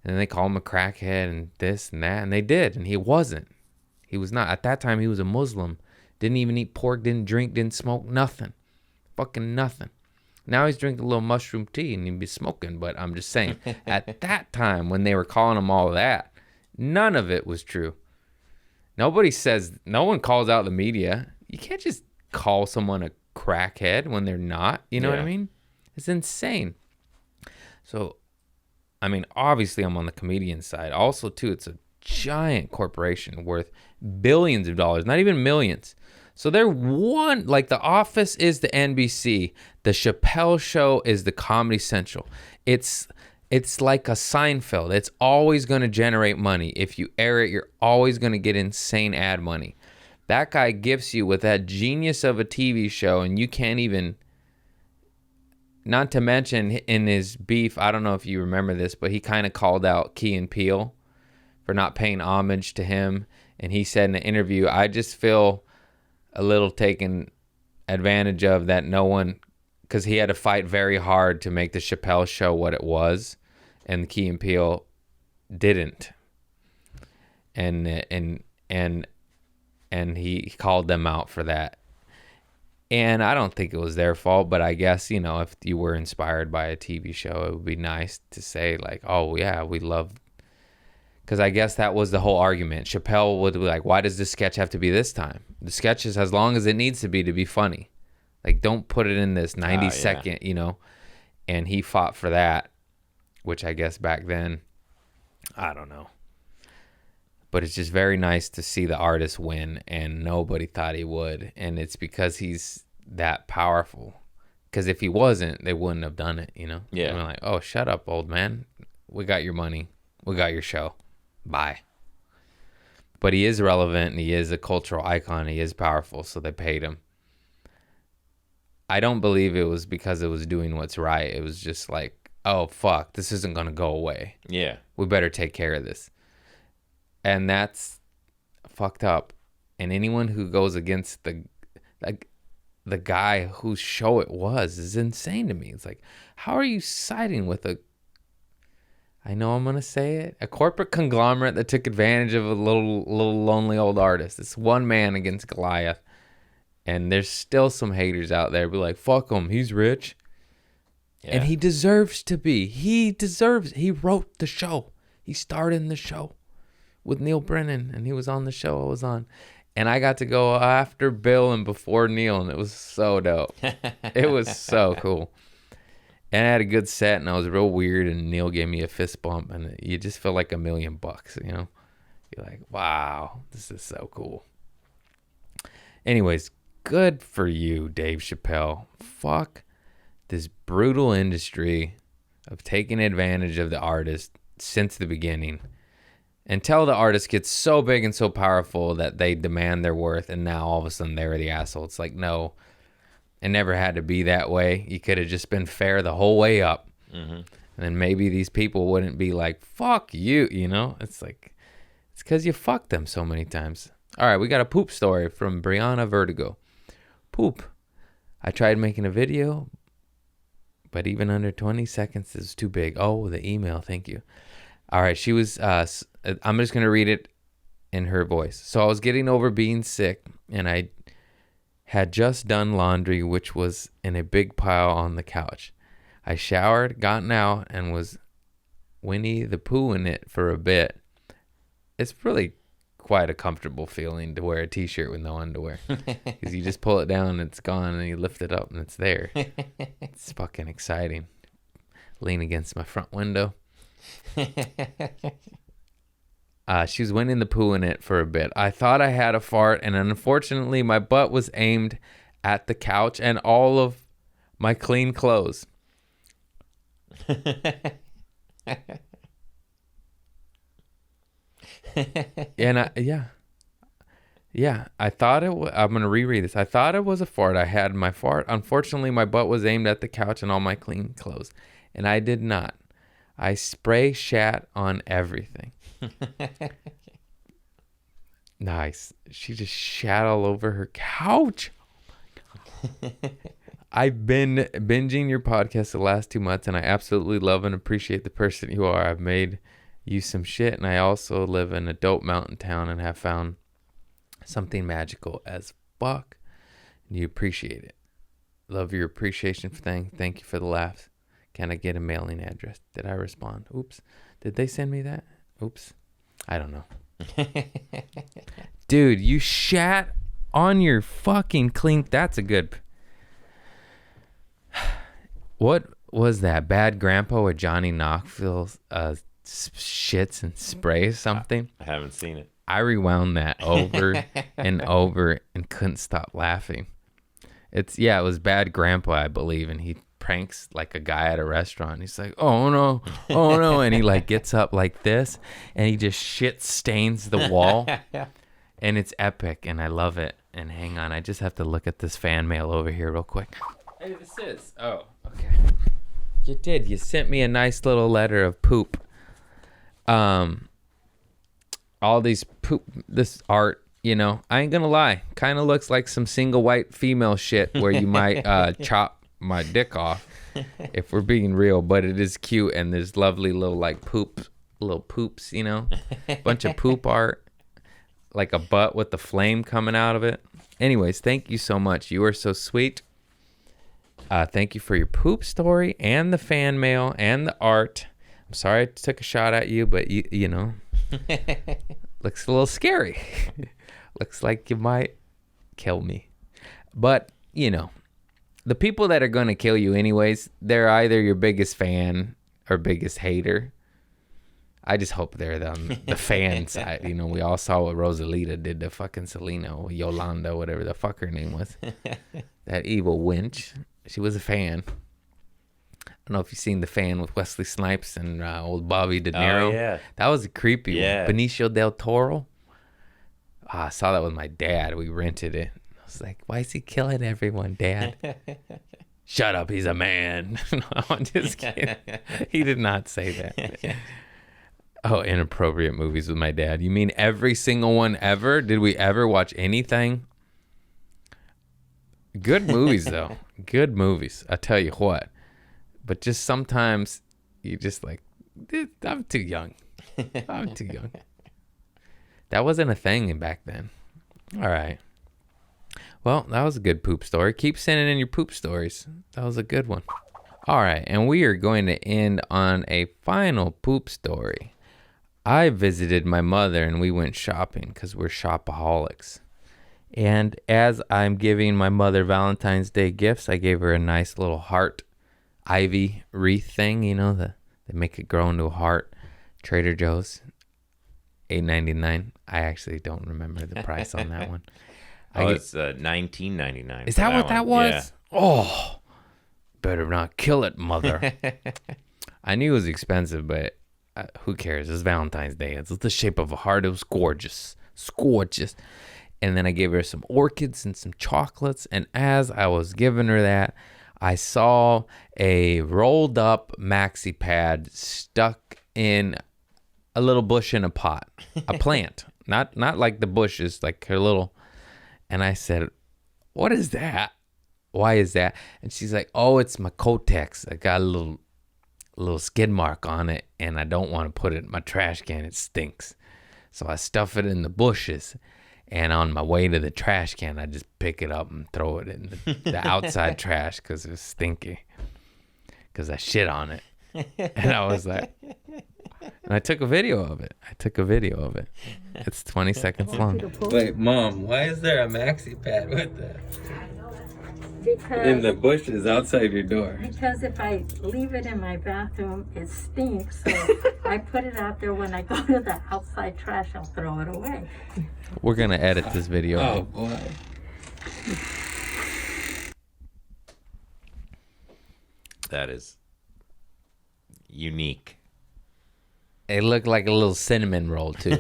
And then they call him a crackhead and this and that. And they did. And he wasn't. He was not. At that time, he was a Muslim. Didn't even eat pork, didn't drink, didn't smoke, nothing. Fucking nothing. Now he's drinking a little mushroom tea and he'd be smoking, but I'm just saying, at that time when they were calling him all that, none of it was true. No one calls out the media. You can't just call someone a crackhead when they're not, you know what I mean? It's insane. So, I mean, obviously I'm on the comedian side. Also, too, it's a giant corporation worth billions of dollars, not even millions. So they're like The Office is the NBC. The Chappelle Show is the Comedy Central. It's like a Seinfeld. It's always going to generate money. If you air it, you're always going to get insane ad money. That guy gifts you with that genius of a TV show, and you can't even... Not to mention in his beef, I don't know if you remember this, but he kind of called out Key and Peele for not paying homage to him. And he said in an interview, I just feel a little taken advantage of that no one... Because he had to fight very hard to make the Chappelle Show what it was. And Key and Peele didn't. And he called them out for that. And I don't think it was their fault, but I guess, you know, if you were inspired by a TV show, it would be nice to say, like, oh, yeah, we love... Because I guess that was the whole argument. Chappelle would be like, why does this sketch have to be this time? The sketch is as long as it needs to be funny. Like, don't put it in this 90-second, you know. And he fought for that, which I guess back then, I don't know. But it's just very nice to see the artist win, and nobody thought he would. And it's because he's that powerful. Because if he wasn't, they wouldn't have done it, you know? Yeah. And we're like, oh, shut up, old man. We got your money. We got your show. Bye. But he is relevant, and he is a cultural icon. He is powerful, so they paid him. I don't believe it was because it was doing what's right. It was just like, oh, fuck, this isn't going to go away. Yeah. We better take care of this. And that's fucked up. And anyone who goes against the guy whose show it was is insane to me. It's like, how are you siding with I know I'm going to say it, a corporate conglomerate that took advantage of a little lonely old artist? It's one man against Goliath. And there's still some haters out there be like, fuck him, he's rich. Yeah. And he deserves to be. He wrote the show. He starred in the show with Neil Brennan, and he was on the show I was on. And I got to go after Bill and before Neil, and it was so dope. It was so cool. And I had a good set, and I was real weird, and Neil gave me a fist bump, and you just feel like $1 million, you know? You're like, wow, this is so cool. Anyways, good for you, Dave Chappelle. Fuck this brutal industry of taking advantage of the artist since the beginning, until the artist gets so big and so powerful that they demand their worth, and now all of a sudden they're the asshole. It's like, no, it never had to be that way. You could have just been fair the whole way up. Mm-hmm. And then maybe these people wouldn't be like, fuck you, you know? It's like, it's because you fucked them so many times. All right, we got a poop story from Brianna Vertigo. Poop. I tried making a video, but even under 20 seconds is too big. Oh, the email. Thank you. All right. She was, I'm just going to read it in her voice. So I was getting over being sick, and I had just done laundry, which was in a big pile on the couch. I showered, gotten out, and was Winnie the Pooh in it for a bit. It's really quite a comfortable feeling to wear a t-shirt with no underwear, because you just pull it down and it's gone, and you lift it up and it's there. It's fucking exciting. Lean against my front window. She was Winnie the Pooh in it for a bit. I thought I had a fart, and unfortunately my butt was aimed at the couch and all of my clean clothes. And I thought it was, I'm going to reread this. I thought it was a fart. I had my fart. Unfortunately, my butt was aimed at the couch and all my clean clothes. And I did not. I spray shat on everything. Nice. She just shat all over her couch. Oh my God. I've been binging your podcast the last 2 months, and I absolutely love and appreciate the person you are. I've made you some shit, and I also live in a dope mountain town and have found something magical as fuck. You appreciate it. Love your appreciation thing. Thank you for the laughs. Can I get a mailing address? Did I respond? Oops. Did they send me that? Oops. I don't know. Dude, you shat on your fucking clean. That's a good. What was that? Bad Grandpa with Johnny Knoxville shits and sprays something? I haven't seen it. I rewound that over and over and couldn't stop laughing. It was Bad Grandpa, I believe, and he pranks like a guy at a restaurant. He's like, oh no, and he like gets up like this and he just shit stains the wall. And it's epic and I love it. And hang on, I just have to look at this fan mail over here real quick. Hey, this is okay. You did. You sent me a nice little letter of poop. All these this art, I ain't gonna lie, kind of looks like some single white female shit where you might chop my dick off if we're being real, but it is cute and there's lovely little poops, bunch of poop art, like a butt with the flame coming out of it. Anyways, thank you so much. You are so sweet. Thank you for your poop story and the fan mail and the art. I'm sorry I took a shot at you, but you know, looks a little scary. Looks like you might kill me. But, the people that are going to kill you anyways, they're either your biggest fan or biggest hater. I just hope they're the fan side. We all saw what Rosalita did to fucking Selena or Yolanda, whatever the fuck her name was. That evil wench. She was a fan. I don't know if you've seen The Fan with Wesley Snipes and old Bobby De Niro. Oh, yeah. That was a creepy one. Benicio del Toro. I saw that with my dad. We rented it. I was like, why is he killing everyone, Dad? Shut up, he's a man. No, I'm just kidding. He did not say that. Oh, inappropriate movies with my dad. You mean every single one ever? Did we ever watch anything? Good movies, though. Good movies. I tell you what. But just sometimes you just like, I'm too young. I'm too young. That wasn't a thing back then. All right. Well, that was a good poop story. Keep sending in your poop stories. That was a good one. All right. And we are going to end on a final poop story. I visited my mother and we went shopping because we're shopaholics. And as I'm giving my mother Valentine's Day gifts, I gave her a nice little heart ivy wreath thing, they make it grow into a heart. Trader Joe's, $8.99. I actually don't remember the price on that one. It's $19.99. Is that what that was? Yeah. Oh, better not kill it, mother. I knew it was expensive, but who cares? It's Valentine's Day. It's the shape of a heart. It was gorgeous. It's gorgeous. And then I gave her some orchids and some chocolates. And as I was giving her that, I saw a rolled up maxi pad stuck in a little bush in a pot, a plant, not like the bushes, like her little. And I said, "What is that? Why is that?" And she's like, "Oh, it's my Kotex. I got a little skid mark on it, and I don't want to put it in my trash can. It stinks. So I stuff it in the bushes." And on my way to the trash can, I just pick it up and throw it in the outside trash because it's stinky. Because I shit on it. And I was like, and I took a video of it. It's 20 seconds long. Wait, Mom, why is there a maxi pad with that? Because in the bushes outside your door. Because if I leave it in my bathroom, it stinks. So I put it out there. When I go to the outside trash, I'll throw it away. We're going to edit this video. Oh, boy. That is unique. It looked like a little cinnamon roll, too.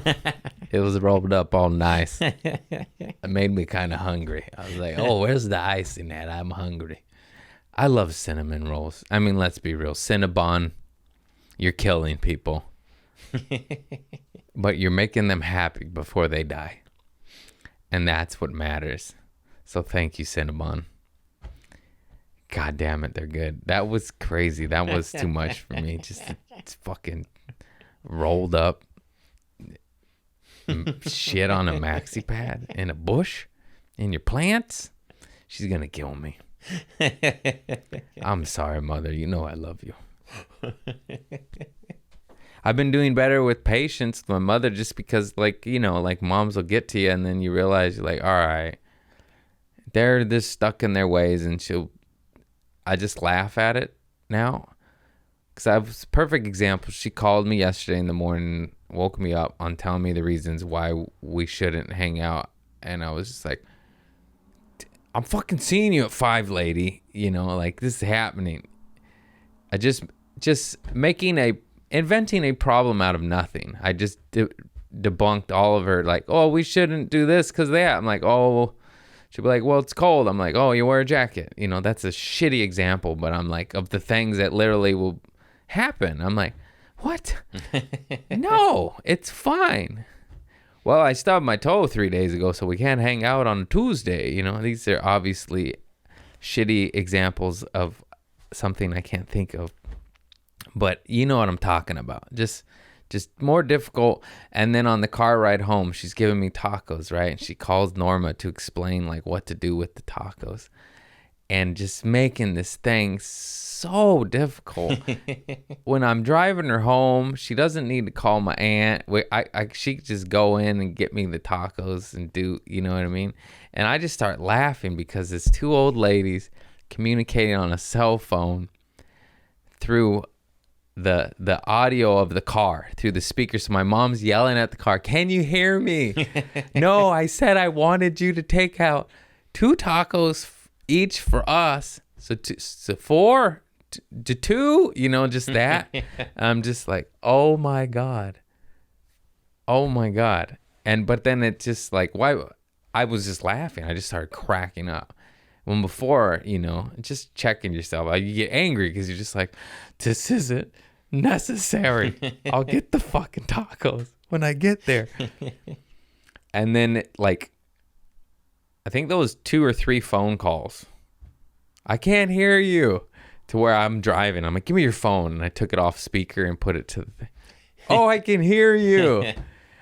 It was rolled up all nice. It made me kind of hungry. I was like, oh, where's the icing at? I'm hungry. I love cinnamon rolls. I mean, let's be real. Cinnabon, you're killing people. But you're making them happy before they die. And that's what matters. So thank you, Cinnabon. God damn it, they're good. That was crazy. That was too much for me. Just it's fucking rolled up shit on a maxi pad in a bush. And your plants? She's going to kill me. I'm sorry, Mother. You know I love you. I've been doing better with patience with my mother just because, like, you know, like moms will get to you and then you realize you're like, all right, they're just stuck in their ways, and I just laugh at it now. Because I have a perfect example. She called me yesterday in the morning, woke me up on telling me the reasons why we shouldn't hang out. And I was just like, I'm fucking seeing you at 5, lady. You know, like, this is happening. I just inventing a problem out of nothing. I just debunked all of her, like, oh, we shouldn't do this because of that. I'm like, oh, she'd be like, well, it's cold. I'm like, oh, you wear a jacket. You know, that's a shitty example, but I'm like, of the things that literally will happen. I'm like, what? No, it's fine. Well, I stubbed my toe 3 days ago, so we can't hang out on a Tuesday. You know, these are obviously shitty examples of something I can't think of. But you know what I'm talking about. Just more difficult. And then on the car ride home, she's giving me tacos, right? And she calls Norma to explain, like, what to do with the tacos. And just making this thing so difficult. When I'm driving her home, she doesn't need to call my aunt. She could just go in and get me the tacos and do, you know what I mean? And I just start laughing because it's 2 old ladies communicating on a cell phone through the audio of the car, through the speakers. So my mom's yelling at the car, can you hear me? No, I said I wanted you to take out 2 tacos each for us. So 4 to 2, you know, just that. I'm just like, oh my God. But then it just like, why? I was just laughing. I just started cracking up. When before, you know, just checking yourself, you get angry because you're just like, this isn't necessary. I'll get the fucking tacos when I get there. And then, like, I think those 2 or 3 phone calls. I can't hear you. To where I'm driving. I'm like, give me your phone. And I took it off speaker and put it to the thing. Oh, I can hear you.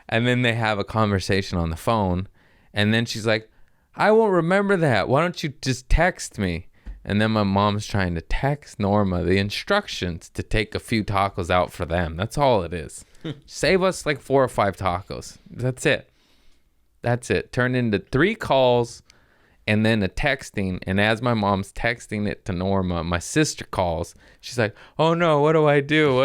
And then they have a conversation on the phone. And then she's like, I won't remember that. Why don't you just text me? And then my mom's trying to text Norma the instructions to take a few tacos out for them. That's all it is. Save us like 4 or 5 tacos. That's it. Turned into 3 calls and then a texting. And as my mom's texting it to Norma, my sister calls. She's like, oh no, what do I do?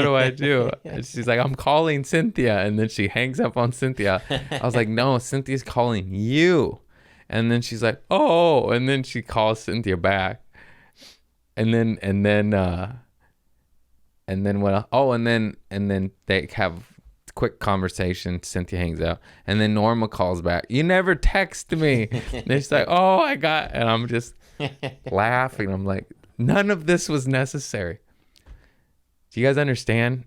And she's like, I'm calling Cynthia. And then she hangs up on Cynthia. I was like, no, Cynthia's calling you. And then she's like, oh, and then she calls Cynthia back. And then they have quick conversation. Cynthia hangs out. And then Norma calls back. You never text me. And she's like, oh, and I'm just laughing. I'm like, none of this was necessary. Do you guys understand?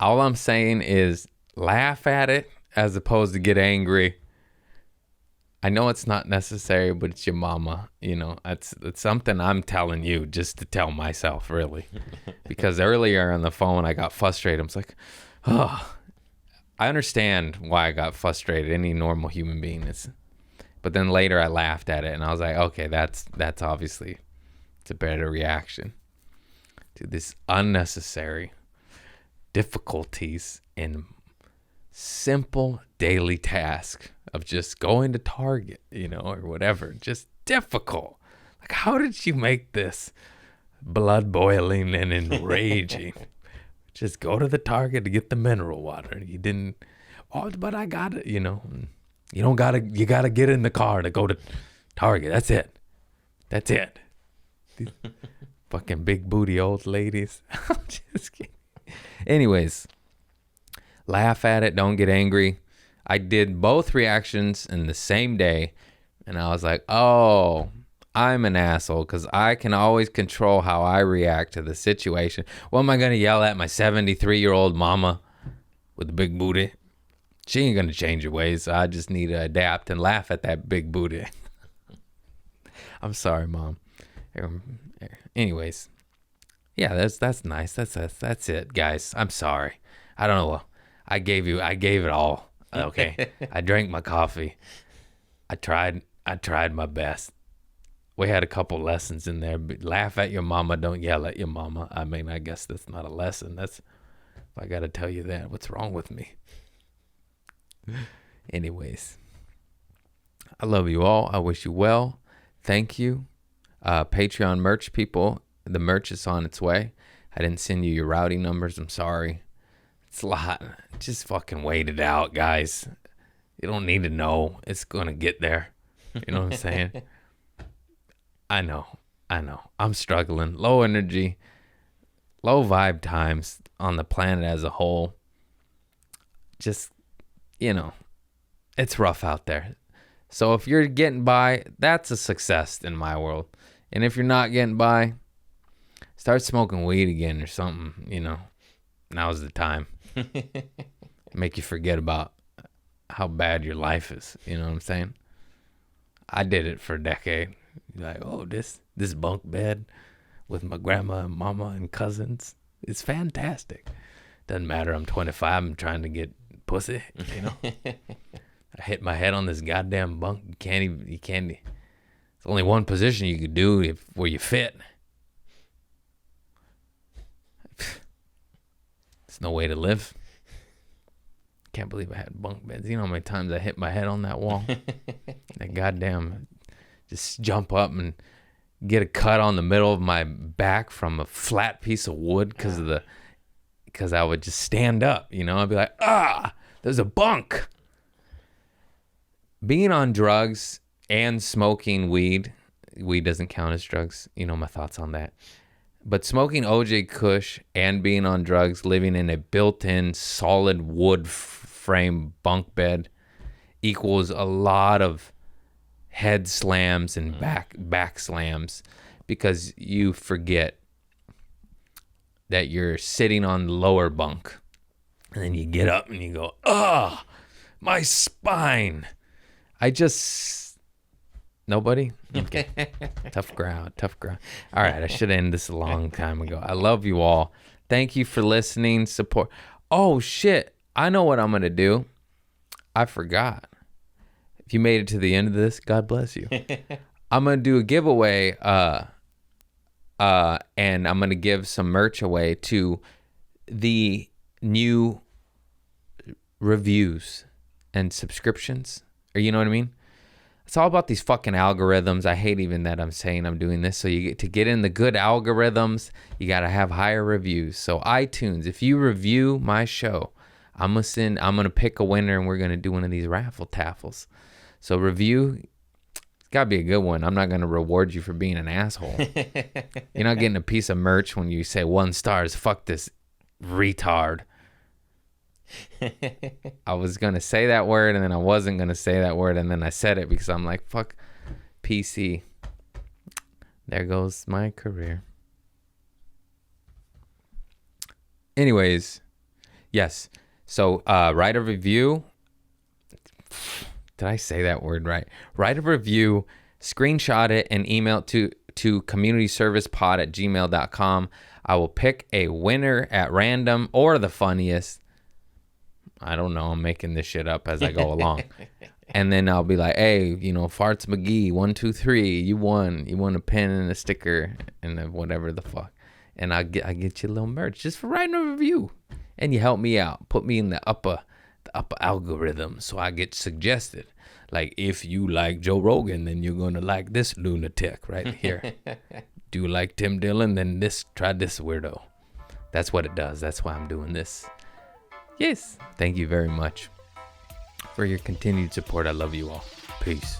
All I'm saying is laugh at it as opposed to get angry. I know it's not necessary, but it's your mama. You know, it's something I'm telling you just to tell myself, really. Because earlier on the phone, I got frustrated. I was like, oh, I understand why I got frustrated. Any normal human being is. But then later I laughed at it and I was like, okay, that's obviously, it's a better reaction to this unnecessary difficulties in simple daily task of just going to Target, you know, or whatever. Just difficult. Like, how did you make this blood boiling and enraging? Just go to the Target to get the mineral water. You didn't, oh, but I got it, you know. You gotta get in the car to go to Target. That's it. These fucking big booty old ladies. I'm just kidding. Anyways, laugh at it. Don't get angry. I did both reactions in the same day, and I was like, oh, I'm an asshole because I can always control how I react to the situation. What am I going to yell at my 73-year-old mama with the big booty? She ain't going to change her ways. So I just need to adapt and laugh at that big booty. I'm sorry, Mom. Anyways, yeah, that's nice. That's it, guys. I'm sorry. I don't know. I gave it all. Okay. I drank my coffee. I tried my best. We had a couple lessons in there. Laugh at your mama, don't yell at your mama. I mean, I guess that's not a lesson. That's, if I got to tell you that, what's wrong with me? Anyways, I love you all. I wish you well. Thank you. Patreon merch people, the merch is on its way. I didn't send you your routing numbers. I'm sorry. It's a lot. Just fucking wait it out, guys. You don't need to know. It's going to get there. You know what I'm saying? I know. I'm struggling. Low energy, low vibe times on the planet as a whole. Just, it's rough out there. So if you're getting by, that's a success in my world. And if you're not getting by, start smoking weed again or something, Now's the time. Make you forget about how bad your life is. You know what I'm saying? I did it for a decade. Like, oh, this bunk bed with my grandma and mama and cousins, it's fantastic. Doesn't matter. I'm 25. I'm trying to get pussy, I hit my head on this goddamn bunk. You can't. It's only one position you could do where you fit. It's no way to live. Can't believe I had bunk beds. You know how many times I hit my head on that wall? That goddamn, just jump up and get a cut on the middle of my back from a flat piece of wood because I would just stand up, I'd be like, there's a bunk. Being on drugs and smoking weed doesn't count as drugs. My thoughts on that. But smoking OJ Kush and being on drugs, living in a built-in solid wood frame bunk bed equals a lot of head slams and back slams because you forget that you're sitting on the lower bunk. And then you get up and you go, my spine. Nobody? Okay. Tough ground. All right, I should end this a long time ago. I love you all. Thank you for listening, support. Oh, shit. I know what I'm going to do. I forgot. If you made it to the end of this, God bless you. I'm going to do a giveaway, and I'm going to give some merch away to the new reviews and subscriptions. Or you know what I mean? It's all about these fucking algorithms. I hate even that I'm saying I'm doing this. So you get in the good algorithms, you got to have higher reviews. So iTunes, if you review my show, I'm going to pick a winner and we're going to do one of these raffle taffles. So review, it's got to be a good one. I'm not going to reward you for being an asshole. You're not getting a piece of merch when you say 1 stars. Fuck this retard. I was going to say that word and then I wasn't going to say that word and then I said it because I'm like, fuck PC. There goes my career. Anyways, yes. So write a review. Did I say that word right? Write a review, screenshot it, and email it to communityservicepod@gmail.com. I will pick a winner at random or the funniest. I don't know. I'm making this shit up as I go along. And then I'll be like, hey, Farts McGee, 1, 2, 3, you won. You won a pen and a sticker and whatever the fuck. And I get you a little merch just for writing a review. And you help me out. Put me in the upper algorithm so I get suggested. Like, if you like Joe Rogan, then you're going to like this lunatic right here. Do you like Tim Dillon? Then try this weirdo. That's what it does. That's why I'm doing this. Yes. Thank you very much for your continued support. I love you all. Peace.